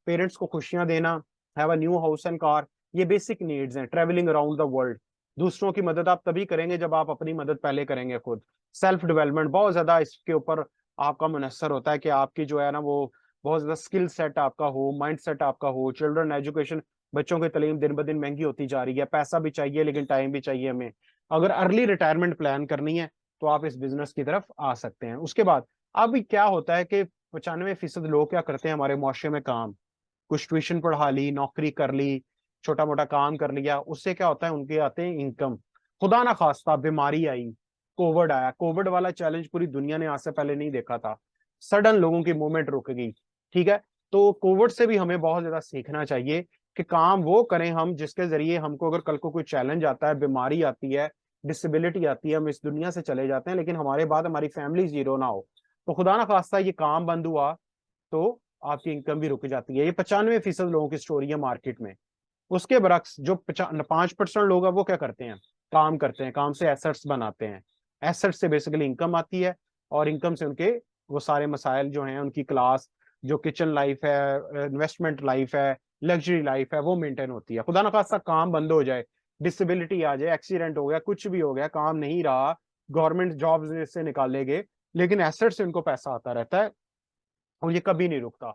पेरेंट्स को खुशियां देना, have a new house and car, ये बेसिक नीड्स हैं। ट्रेवलिंग अराउंड द वर्ल्ड, दूसरों की मदद आप तभी करेंगे जब आप अपनी मदद पहले करेंगे खुद। सेल्फ डेवलपमेंट बहुत ज्यादा इसके ऊपर आपका मुनस्सर होता है कि आपकी जो है ना वो बहुत ज्यादा स्किल सेट आपका हो, माइंड सेट आपका हो। चिल्ड्रन एजुकेशन, बच्चों की तालीम दिन ब दिन महंगी होती जा रही है, पैसा भी चाहिए लेकिन टाइम भी चाहिए हमें। अगर अर्ली रिटायरमेंट प्लान करनी है तो आप इस बिजनेस की तरफ आ सकते हैं। उसके बाद अब क्या होता है कि 95% लोग क्या करते हैं हमारे मुआशरे में, काम, कुछ ट्यूशन पढ़ा ली, नौकरी कर ली, छोटा मोटा काम कर लिया, उससे क्या होता है उनके आते हैं इनकम। खुदा ना खास्ता बीमारी आई, कोविड आया, कोविड वाला चैलेंज पूरी दुनिया ने आज से पहले नहीं देखा था। सडन लोगों की मूवमेंट रुक गई। ठीक है, तो कोविड से भी हमें बहुत ज्यादा सीखना चाहिए कि काम वो करें हम जिसके जरिए हमको अगर कल को कोई चैलेंज आता है, बीमारी आती है, डिसेबिलिटी आती है, हम इस दुनिया से चले जाते हैं, लेकिन हमारे बाद हमारी फैमिली जीरो ना हो। तो खुदा ना खास्ता ये काम बंद हुआ तो आपकी इनकम भी रुक जाती है। ये 95% लोगों की स्टोरी है मार्केट में। उसके बरक्स जो 5% लोग हैं वो क्या करते हैं, काम करते हैं, काम से एसेट्स बनाते हैं, एसेट्स से बेसिकली इनकम आती है, और इनकम से उनके वो सारे मसाइल जो हैं, उनकी क्लास, जो किचन लाइफ है, इन्वेस्टमेंट लाइफ है, लग्जरी लाइफ है, वो मेंटेन होती है। खुदा ना खास्ता काम बंद हो जाए, डिसेबिलिटी आ जाए, एक्सीडेंट हो गया, कुछ भी हो गया, काम नहीं रहा, गवर्नमेंट जॉब से निकालेंगे, लेकिन एसेट से उनको पैसा आता रहता है और ये कभी नहीं रुकता।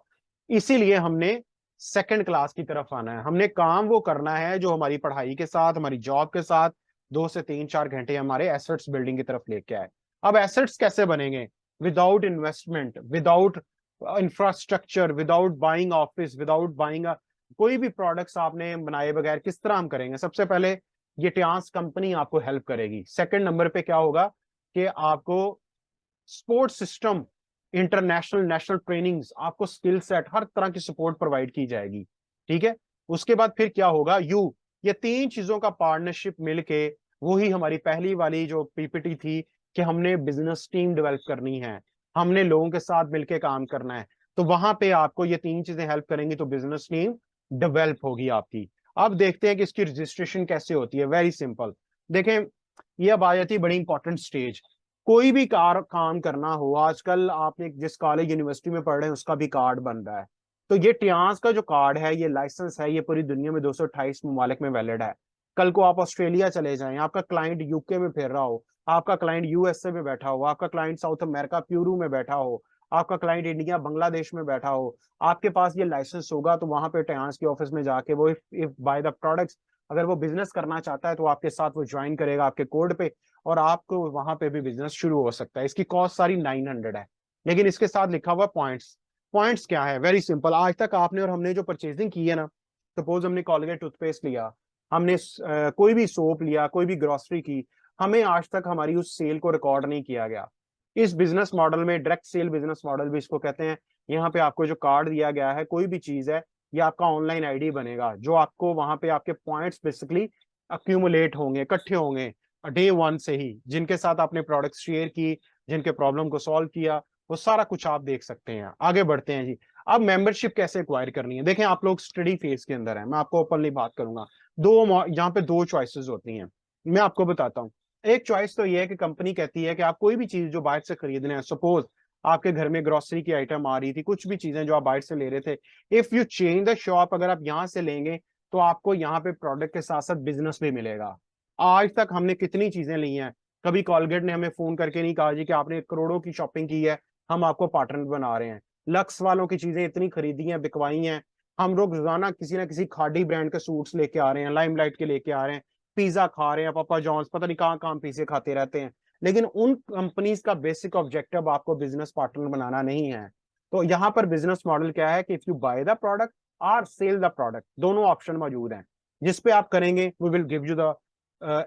इसीलिए हमने सेकंड क्लास की तरफ आना है। हमने काम वो करना है जो हमारी पढ़ाई के साथ, हमारी जॉब के साथ 2 से 3 4 घंटे हमारे एसेट्स बिल्डिंग की तरफ लेके आए। अब एसेट्स कैसे बनेंगे? Without investment, without infrastructure, without buying office, without buying कोई भी प्रोडक्ट्स आपने बनाए बगैर किस तरह हम करेंगे? सबसे पहले ये टियांस कंपनी आपको हेल्प करेगी। सेकंड नंबर पे क्या होगा कि आपको support system, international national trainings, आपको स्किल सेट, हर तरह की सपोर्ट प्रोवाइड की जाएगी। ठीक है, उसके बाद फिर क्या होगा? ये 3 चीजों का पार्टनरशिप मिलके, वही हमारी पहली वाली जो पीपीटी थी कि हमने बिजनेस टीम डेवलप करनी है, हमने लोगों के साथ मिलके काम करना है, तो वहां पे आपको ये 3 चीजें हेल्प करेंगी, तो बिजनेस टीम डेवलप होगी आपकी। अब देखते हैं कि इसकी रजिस्ट्रेशन कैसे होती है। Very simple. देखें, ये अब आ जाती है बड़ी इंपॉर्टेंट स्टेज। कोई भी काम करना हो, आजकल आपने जिस कॉलेज यूनिवर्सिटी में पढ़ रहे हैं उसका भी कार्ड बन रहा है। तो ये टियांस का जो कार्ड है, ये लाइसेंस है, ये पूरी दुनिया में 228 ममालिक में वैलिड है। कल को आप ऑस्ट्रेलिया चले जाएं, आपका क्लाइंट यूके में फिर रहा हो, आपका क्लाइंट यूएसए में बैठा हो, आपका क्लाइंट साउथ अमेरिका प्यूरू में बैठा हो, आपका क्लाइंट इंडिया बांग्लादेश में बैठा हो, आपके पास ये लाइसेंस होगा, तो वहां पे टियांस के ऑफिस में जाके वो इफ बाय द प्रोडक्ट्स, अगर वो बिजनेस करना चाहता है तो आपके साथ वो ज्वाइन करेगा आपके कोड पे, और आपको वहां पे भी बिजनेस शुरू हो सकता है। इसकी कॉस्ट सारी 900 है, लेकिन इसके साथ लिखा हुआ पॉइंट्स। पॉइंट्स क्या है? Very simple. आज तक आपने और हमने जो परचेजिंग की है ना, सपोज हमने कॉलगेट टूथपेस्ट लिया, हमने कोई भी सोप लिया, कोई भी ग्रोसरी की, हमें आज तक हमारी उस सेल को रिकॉर्ड नहीं किया गया। इस बिजनेस मॉडल में, डायरेक्ट सेल बिजनेस मॉडल भी इसको कहते हैं, यहाँ पे आपको जो कार्ड दिया गया है, कोई भी चीज है, ये आपका ऑनलाइन आईडी बनेगा, जो आपको वहां पे आपके पॉइंट्स बेसिकली अक्यूमुलेट होंगे, इकट्ठे होंगे डे वन से ही, जिनके साथ आपने प्रोडक्ट शेयर की, जिनके प्रॉब्लम को सॉल्व किया, वो सारा कुछ आप देख सकते हैं। आगे बढ़ते हैं जी। अब मेंबरशिप कैसे एक्वायर करनी है? देखें, आप लोग स्टडी फेज के अंदर है, मैं आपको ओपनली बात करूंगा। यहाँ पे 2 चॉइसेस होती हैं, मैं आपको बताता हूँ। एक चॉइस तो ये है कि कंपनी कहती है कि आप कोई भी चीज जो बाहर से खरीदने हैं, सपोज आपके घर में ग्रोसरी की आइटम आ रही थी, कुछ भी चीजें जो आप बाहर से ले रहे थे, if you change the shop, अगर आप यहाँ से लेंगे तो आपको यहाँ पे प्रोडक्ट के साथ साथ बिजनेस भी मिलेगा। आज तक हमने कितनी चीजें ली हैं, कभी कॉलगेट ने हमें फोन करके नहीं कहा जी कि आपने करोड़ों की शॉपिंग की है, हम आपको पार्टनर बना रहे हैं। लक्स वालों की चीजें इतनी खरीदी हैं, बिकवाई हैं, हम लोग रोजाना किसी ना किसी खादी ब्रांड के सूट्स लेके आ रहे हैं, लाइमलाइट के लेके आ रहे हैं, पिज्जा खा रहे हैं, पापा जॉन्स, पता नहीं कहाँ कहाँ पिज्जे खाते रहते हैं। लेकिन उन कंपनीज का बेसिक ऑब्जेक्टिव आपको बिजनेस पार्टनर बनाना नहीं है। तो यहाँ पर बिजनेस मॉडल क्या है कि if you buy the product और सेल द प्रोडक्ट, दोनों ऑप्शन मौजूद हैं, जिस पे आप करेंगे we will give you the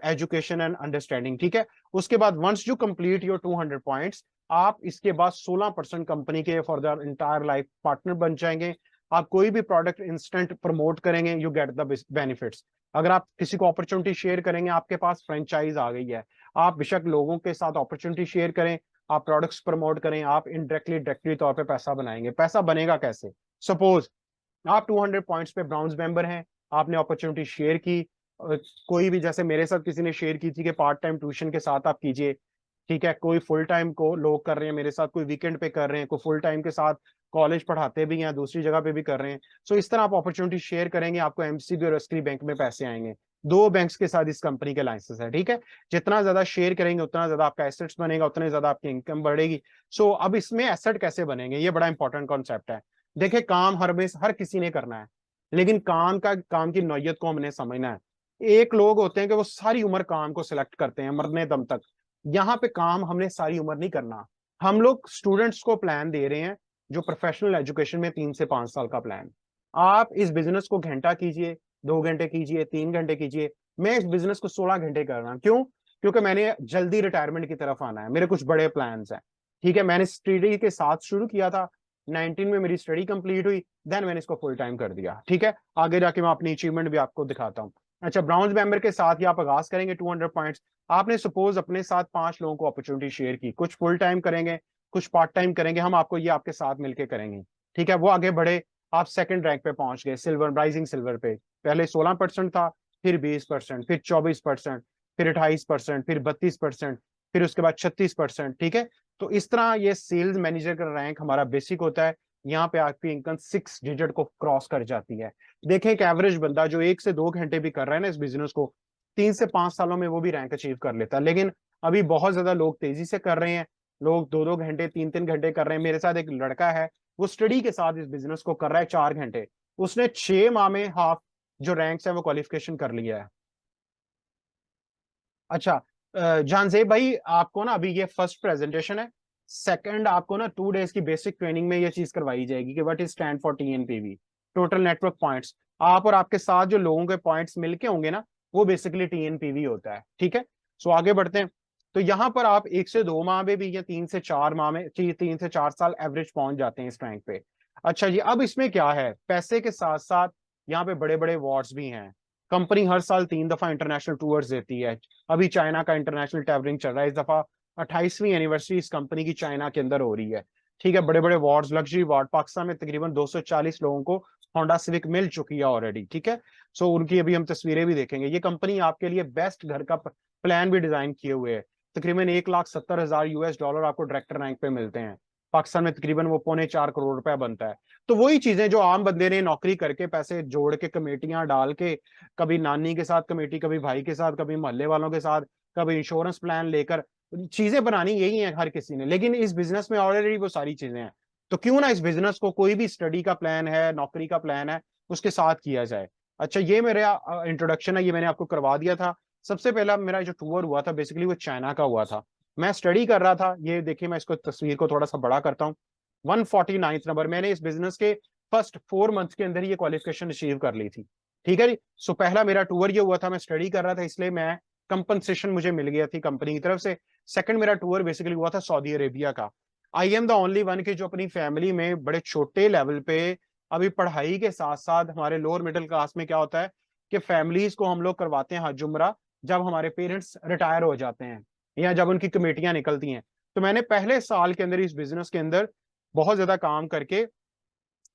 education and understanding. ठीक है, उसके बाद once you complete your 200 points, आप इसके बाद 16% कंपनी के for the entire life partner बन जाएंगे। आप कोई भी प्रोडक्ट इंस्टेंट प्रमोट करेंगे, यू गेट द बेनिफिट्स। अगर आप किसी को अपॉर्चुनिटी शेयर करेंगे, आपके पास फ्रेंचाइज आ गई है, आप बेशक लोगों के साथ अपॉर्चुनिटी शेयर करें, आप प्रोडक्ट्स प्रमोट करें, आप इनडायरेक्टली डायरेक्टली तौर पे पैसा बनाएंगे। पैसा बनेगा कैसे? सपोज आप 200 पॉइंट्स पे ब्राउन्स मेंबर हैं, आपने अपॉर्चुनिटी शेयर की, कोई भी, जैसे मेरे साथ किसी ने शेयर की थी कि पार्ट टाइम ट्यूशन के साथ आप कीजिए। ठीक है, कोई फुल टाइम को लोग कर रहे हैं मेरे साथ, कोई वीकेंड पे कर रहे हैं, कोई फुल टाइम के साथ कॉलेज पढ़ाते भी हैं, दूसरी जगह पे भी कर रहे हैं। सो इस तरह आप अपॉर्चुनिटी शेयर करेंगे, आपको एमसीबी और एसक्री बैंक में पैसे आएंगे। 2 बैंक्स के साथ इस कंपनी के लाइसेंस है। ठीक है, जितना ज्यादा शेयर करेंगे उतना ज्यादा आपका एसेट्स बनेगा, उतने ज्यादा आपकी इनकम बढ़ेगी। सो अब इसमें एसेट कैसे बनेंगे, ये बड़ा इंपॉर्टेंट कॉन्सेप्ट है। देखिए, काम हर किसी ने करना है, लेकिन काम की नौयत को हमने समझना है। एक लोग होते हैं कि वो सारी उम्र काम को सिलेक्ट करते हैं मरने दम तक। यहाँ पे काम हमने सारी उम्र नहीं करना। हम लोग स्टूडेंट्स को प्लान दे रहे हैं जो प्रोफेशनल एजुकेशन में 3 से 5 साल का प्लान। आप इस बिजनेस को घंटा कीजिए, 2 घंटे कीजिए, 3 घंटे कीजिए, मैं इस बिजनेस को 16 घंटे कर रहा हूं। क्यों? क्योंकि मैंने जल्दी रिटायरमेंट की तरफ आना है, मेरे कुछ बड़े प्लान्स हैं। ठीक है, मैंने स्टडी के साथ शुरू किया था, 19 में मेरी स्टडी कंप्लीट हुई, देन मैंने इसको फुल टाइम कर दिया। ठीक है, आगे जाके मैं अपनी अचीवमेंट भी आपको दिखाता हूँ। अच्छा, ब्राउन्स मेंबर के साथ ही आप आगाज करेंगे 200 पॉइंट्स। आपने सपोज अपने साथ 5 लोगों को अपॉर्चुनिटी शेयर की, कुछ फुल टाइम करेंगे, कुछ पार्ट टाइम करेंगे, हम आपको ये आपके साथ मिलकर करेंगे। ठीक है, वो आगे बढ़े, आप सेकंड रैंक पे पहुंच गए, सिल्वर, राइजिंग सिल्वर पे। पहले 16% था, फिर 20%, फिर 24%, फिर 28%, फिर 32%, फिर उसके बाद 36%। ठीक है, तो इस तरह ये सेल्स मैनेजर का रैंक हमारा बेसिक होता है। यहाँ पे आपकी इनकम 6 डिजिट को क्रॉस कर जाती है। देखें, एक एवरेज बंदा जो 1 से 2 घंटे भी कर रहा है ना इस बिजनेस को, 3 से 5 सालों में वो भी रैंक अचीव कर लेता है। लेकिन अभी बहुत ज्यादा लोग तेजी से कर रहे हैं, लोग 2-2 घंटे, 3-3 घंटे कर रहे हैं। मेरे साथ एक लड़का है, वो स्टडी के साथ इस बिजनेस को कर रहा है 4 घंटे। उसने 6 माह में हाफ जो रैंक्स है वो क्वालिफिकेशन कर लिया है। अच्छा, जानजेब भाई, आपको ना अभी ये फर्स्ट प्रेजेंटेशन है। सेकंड, आपको ना 2 डेज की बेसिक ट्रेनिंग में ये चीज करवाई जाएगी कि what is stand for TNPV, total network points. आप और आपके साथ जो लोगों के पॉइंट्स मिलके होंगे ना, वो बेसिकली टीएनपीवी होता है। ठीक है, सो आगे बढ़ते हैं। तो यहाँ पर आप 1 से 2 माह में भी या 3 से 4 माह में, 3 से 4 साल एवरेज पहुंच जाते हैं इस रैंक पे। अच्छा जी, अब इसमें क्या है, पैसे के साथ साथ यहाँ पे बड़े बड़े अवार्ड्स भी हैं। कंपनी हर साल 3 दफा इंटरनेशनल टूर्स देती है। अभी चाइना का इंटरनेशनल ट्रैवलिंग चल रहा है, इस दफा 28वीं एनिवर्सरी इस कंपनी की चाइना के अंदर हो रही है। ठीक है, बड़े बड़े अवार्ड्स, लग्जरी अवार्ड, पाकिस्तान में तकरीबन 240 लोगों को होंडा सिविक मिल चुकी है ऑलरेडी। ठीक है, सो उनकी अभी हम तस्वीरें भी देखेंगे। ये कंपनी आपके लिए बेस्ट घर का प्लान भी डिजाइन किए हुए है। तकरीबन 1,70,000 US डॉलर आपको डायरेक्टर रैंक पे मिलते हैं। पाकिस्तान में तकरीबन वो 3.25 करोड़ रुपया बनता है। तो वही चीजें जो आम बंदे ने नौकरी करके पैसे जोड़ के कमेटियां डाल के, कभी नानी के साथ कमेटी, कभी भाई के साथ, कभी मोहल्ले वालों के साथ, कभी इंश्योरेंस प्लान लेकर चीजें बनानी, यही है हर किसी ने। लेकिन इस बिजनेस में ऑलरेडी वो सारी चीजें हैं। तो क्यों ना इस बिजनेस को, कोई भी स्टडी का प्लान है, नौकरी का प्लान है, उसके साथ किया जाए। अच्छा, ये मेरा इंट्रोडक्शन है, ये मैंने आपको करवा दिया था। सबसे पहला मेरा जो टूर हुआ था बेसिकली वो चाइना का हुआ था। मैं स्टडी कर रहा था, ये देखिए, मैं इसको तस्वीर को थोड़ा सा बड़ा करता हूँ। 149 नंबर, मैंने इस बिजनेस के फर्स्ट 4 मंथ के अंदर ये क्वालिफिकेशन अचीव कर ली थी। ठीक है जी, सो पहला मेरा टूर ये हुआ था, मैं स्टडी कर रहा था इसलिए मैं कंपनसेशन मुझे मिल गया थी कंपनी की तरफ से। सेकंड मेरा टूर बेसिकली हुआ था सऊदी अरेबिया का। I am the only one की जो अपनी फैमिली में बड़े छोटे लेवल पे, अभी पढ़ाई के साथ साथ, हमारे लोअर मिडिल क्लास में क्या होता है कि फैमिलीज को हम लोग करवाते हैं हज उम्रा जब हमारे पेरेंट्स रिटायर हो जाते हैं या जब उनकी कमेटियां निकलती हैं। तो मैंने पहले साल के अंदर इस बिजनेस के अंदर बहुत ज्यादा काम करके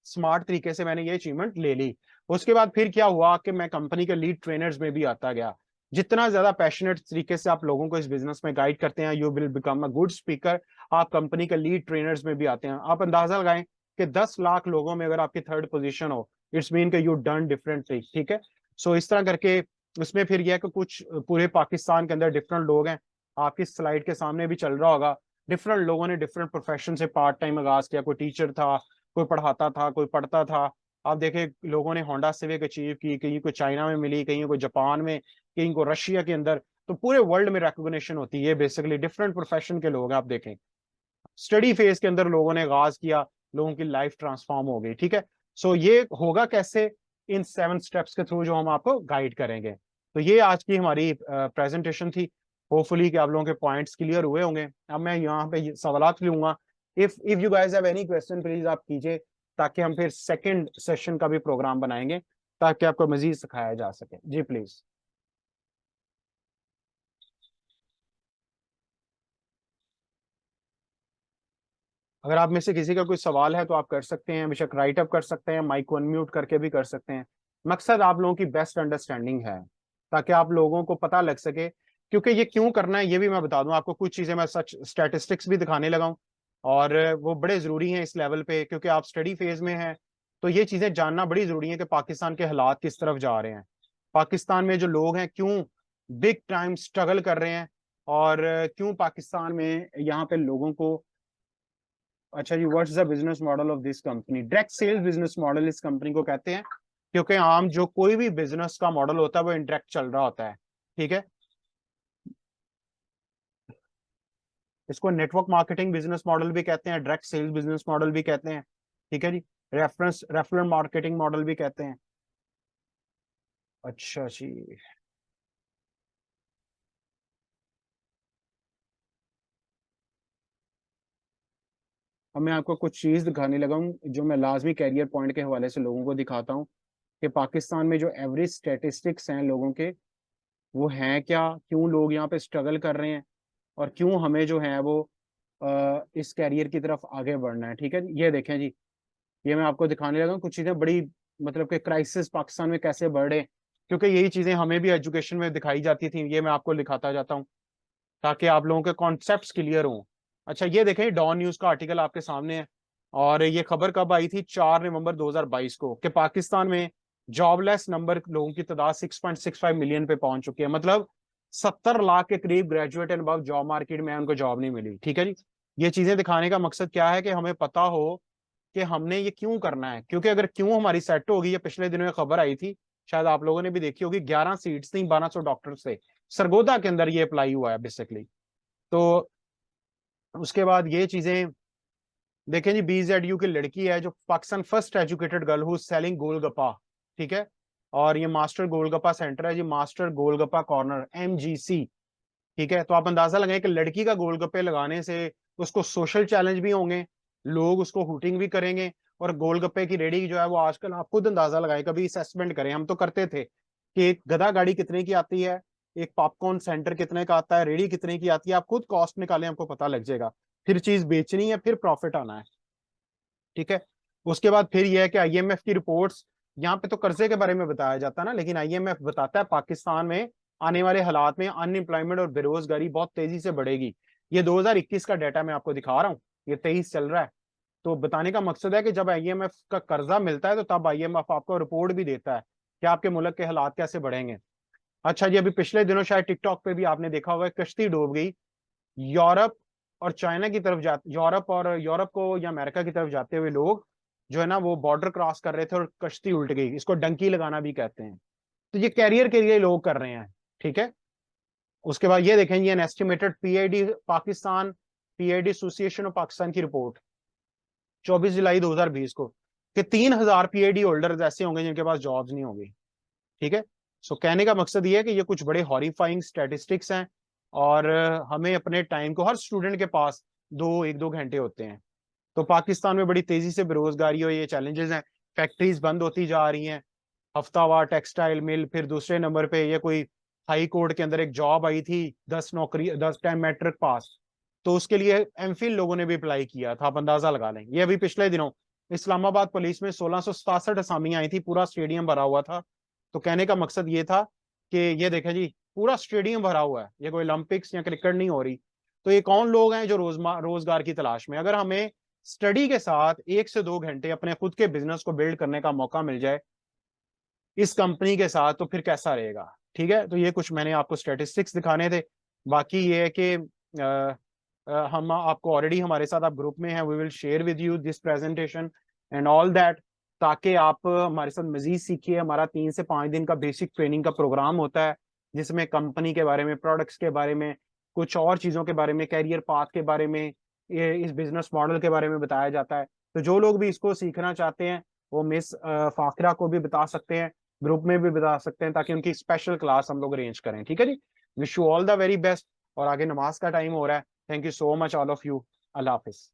स्मार्ट तरीके से मैंने ये अचीवमेंट ले ली। उसके बाद फिर क्या हुआ कि मैं कंपनी के लीड ट्रेनर्स में भी आता गया। जितना ज्यादा पैशनेट तरीके से आप लोगों को इस बिजनेस में गाइड करते हैं, you will become a good speaker. आप कंपनी के लीड ट्रेनर्स में भी आते हैं। आप अंदाजा लगाएं कि 10 लाख लोगों में अगर आपकी थर्ड पोजीशन हो, इट्स मीन कि यू डन डिफरेंटली। ठीक है, सो इस तरह करके उसमें फिर यह कि कुछ पूरे पाकिस्तान के अंदर डिफरेंट लोग हैं, आपकी स्लाइड के सामने भी चल रहा होगा। डिफरेंट लोगों ने डिफरेंट प्रोफेशन से पार्ट टाइम आगाज किया। कोई टीचर था, कोई पढ़ाता था, कोई पढ़ता था। आप देखे, लोगों ने होंडा सिविक अचीव की, कहीं को चाइना में मिली, कहीं को जापान में, कहीं को रशिया के अंदर। तो पूरे वर्ल्ड में रिकॉग्निशन होती है। बेसिकली डिफरेंट प्रोफेशन के लोग हैं। आप देखें, स्टडी फेज के अंदर लोगों ने आगाज किया, लोगों की लाइफ ट्रांसफॉर्म हो गई। ठीक है, सो ये होगा कैसे, इन 7 स्टेप्स के थ्रू जो हम आपको गाइड करेंगे। तो ये आज की हमारी प्रेजेंटेशन थी। होपफुली कि आप लोगों के पॉइंट्स क्लियर हुए होंगे। अब मैं यहाँ पे सवालात लूंगा। If you guys have any question, please आप कीजिए, ताकि हम फिर सेकंड सेशन का भी प्रोग्राम बनाएंगे, ताकि आपको मजीद सिखाया जा सके। जी प्लीज। अगर आप में से किसी का कोई सवाल है तो आप कर सकते हैं, बेशक राइट अप कर सकते हैं, माइक को अनम्यूट करके भी कर सकते हैं। मकसद आप लोगों की बेस्ट अंडरस्टैंडिंग है, ताकि आप लोगों को पता लग सके। क्योंकि ये क्यों करना है ये भी मैं बता दूं आपको। कुछ चीजें मैं सच स्टैटिस्टिक्स भी दिखाने लगा हूं, और वो बड़े जरूरी हैं इस लेवल पे, क्योंकि आप स्टडी फेज में हैं। तो ये चीजें जानना बड़ी जरूरी है कि पाकिस्तान के हालात किस तरफ जा रहे हैं, पाकिस्तान में जो लोग हैं क्यों बिग टाइम स्ट्रगल कर रहे हैं, और क्यों पाकिस्तान में यहाँ पे लोगों को। अच्छा जी, what's the business model of this company? Direct sales business model इस कंपनी को कहते हैं, क्योंकि आम जो कोई भी बिजनेस का मॉडल होता है वो इंडायरेक्ट चल रहा होता है। ठीक है, इसको नेटवर्क मार्केटिंग बिजनेस मॉडल भी कहते हैं, डायरेक्ट सेल्स बिजनेस मॉडल भी कहते हैं। ठीक है जी, रेफरल मार्केटिंग मॉडल भी कहते हैं। अच्छा जी, अब मैं आपको कुछ चीज दिखाने लगा हूँ जो मैं लाजमी कैरियर पॉइंट के हवाले से लोगों को दिखाता हूँ कि पाकिस्तान में जो एवरेज स्टेटिस्टिक्स हैं लोगों के, वो हैं क्या, क्यों लोग यहाँ पे स्ट्रगल कर रहे हैं, और क्यों हमें जो है वो इस कैरियर की तरफ आगे बढ़ना है। ठीक है, ये देखें जी, ये मैं आपको दिखाने लगा हूँ कुछ चीजें बड़ी, मतलब कि क्राइसिस पाकिस्तान में कैसे बढ़ रहे हैं, क्योंकि यही चीजें हमें भी एजुकेशन में दिखाई जाती थी। ये मैं आपको दिखाता जाता हूँ ताकि आप लोगों के कॉन्सेप्ट्स क्लियर हों। अच्छा, ये देखें, डॉन न्यूज का आर्टिकल आपके सामने है, और ये खबर कब आई थी, 4 नवंबर 2022 को, कि पाकिस्तान में जॉबलेस नंबर लोगों की तादाद 6.65 मिलियन पे पहुंच चुकी है। मतलब 70 लाख के करीब graduate and above job market में उनको जॉब नहीं मिली। ठीक है जी, ये चीजें दिखाने का मकसद क्या है कि हमें पता हो कि हमने ये क्यों करना है, क्योंकि अगर क्यों हमारी सेट होगी, ये पिछले दिनों में खबर आई थी, शायद आप लोगों ने भी देखी होगी, 11 सीट्स थी 1200 डॉक्टर से, सरगोदा के अंदर ये अप्लाई हुआ है बेसिकली। तो उसके बाद ये चीजें देखें जी, BZU की लड़की है जो Pakistan first educated girl who selling golgappa. ठीक है, और ये मास्टर गोलगप्पा सेंटर है जी, मास्टर गोलगप्पा कॉर्नर, MGC। ठीक है, तो आप अंदाजा लगाएं कि लड़की का गोलगप्पे लगाने से उसको सोशल चैलेंज भी होंगे, लोग उसको हुटिंग भी करेंगे, और गोलगप्पे की रेडी जो है वो आजकल आप खुद अंदाजा लगाएं, कभी असेसमेंट करें, हम तो करते थे कि एक गधा गाड़ी कितने की आती है, एक पॉपकॉर्न सेंटर कितने का आता है, रेडी कितने की आती है, आप खुद कॉस्ट निकालें, आपको पता लग जाएगा। फिर चीज बेचनी है, फिर प्रॉफिट आना है। ठीक है, उसके बाद फिर यह है कि IMF की रिपोर्ट्स, यहाँ पे तो कर्जे के बारे में बताया जाता है ना, लेकिन IMF बताता है पाकिस्तान में आने वाले हालात में अनएम्प्लॉयमेंट और बेरोजगारी बहुत तेजी से बढ़ेगी। ये 2021 का डाटा मैं आपको दिखा रहा हूँ, ये 23 चल रहा है। तो बताने का मकसद है कि जब IMF का कर्जा मिलता है तो तब IMF आपको रिपोर्ट भी देता है कि आपके मुल्क के हालात कैसे बढ़ेंगे। अच्छा जी, अभी पिछले दिनों शायद टिकटॉक पे भी आपने देखा होगा, कश्ती डूब गई, यूरोप और चाइना की तरफ जा, यूरोप को या अमेरिका की तरफ जाते हुए लोग जो है ना वो बॉर्डर क्रॉस कर रहे थे और कश्ती उल्ट गई, इसको डंकी लगाना भी कहते हैं। तो ये कैरियर के लिए लोग कर रहे हैं। ठीक है, उसके बाद ये देखेंगे an estimated PID Pakistan, PID association of Pakistan की रिपोर्ट 24 जुलाई 2020 को, कि 3,000 PID होल्डर्स ऐसे होंगे जिनके पास जॉब्स नहीं होंगी। ठीक है, सो कहने का मकसद ये है कि ये कुछ बड़े हॉरिफाइंग स्टैटिस्टिक्स हैं, और हमें अपने टाइम को, हर स्टूडेंट के पास 1-2 घंटे होते हैं। तो पाकिस्तान में बड़ी तेजी से बेरोजगारी और ये चैलेंजेस हैं, फैक्ट्रीज बंद होती जा रही हैं, हफ्तावार टेक्सटाइल मिल, फिर दूसरे नंबर पे ये कोई हाई कोर्ट के अंदर एक जॉब आई थी, 10 नौकरी, 10 टाइम मैट्रिक पास, तो उसके लिए MPhil लोगों ने भी अप्लाई किया था, आप अंदाजा लगा लें। ये अभी पिछले दिनों इस्लामाबाद पुलिस में 1667 असामियां आई थी, पूरा स्टेडियम भरा हुआ था। तो कहने का मकसद ये था कि ये देखें जी, पूरा स्टेडियम भरा हुआ है, ये कोई ओलंपिक्स या क्रिकेट नहीं हो रही। तो ये कौन लोग हैं जो रोजगार की तलाश में, अगर हमें स्टडी के साथ 1 से 2 घंटे अपने खुद के बिजनेस को बिल्ड करने का मौका मिल जाए इस कंपनी के साथ, तो फिर कैसा रहेगा। ठीक है, तो ये कुछ मैंने आपको स्टेटिस्टिक्स दिखाने थे। बाकी ये है कि हम आपको ऑलरेडी हमारे साथ आप ग्रुप में हैं, we will share with you this presentation and all that, ताकि आप हमारे साथ मजीद सीखिए। हमारा 3 से 5 दिन का बेसिक ट्रेनिंग का प्रोग्राम होता है, जिसमें कंपनी के बारे में, प्रोडक्ट्स के बारे में, कुछ और चीज़ों के बारे में, कैरियर पाथ के बारे में, ये इस बिजनेस मॉडल के बारे में बताया जाता है। तो जो लोग भी इसको सीखना चाहते हैं वो मिस फाखरा को भी बता सकते हैं, ग्रुप में भी बता सकते हैं, ताकि उनकी स्पेशल क्लास हम लोग अरेंज करें। ठीक है जी, wish you all the very best, और आगे नमाज का टाइम हो रहा है। Thank you so much all of you, अल्लाह हाफिज।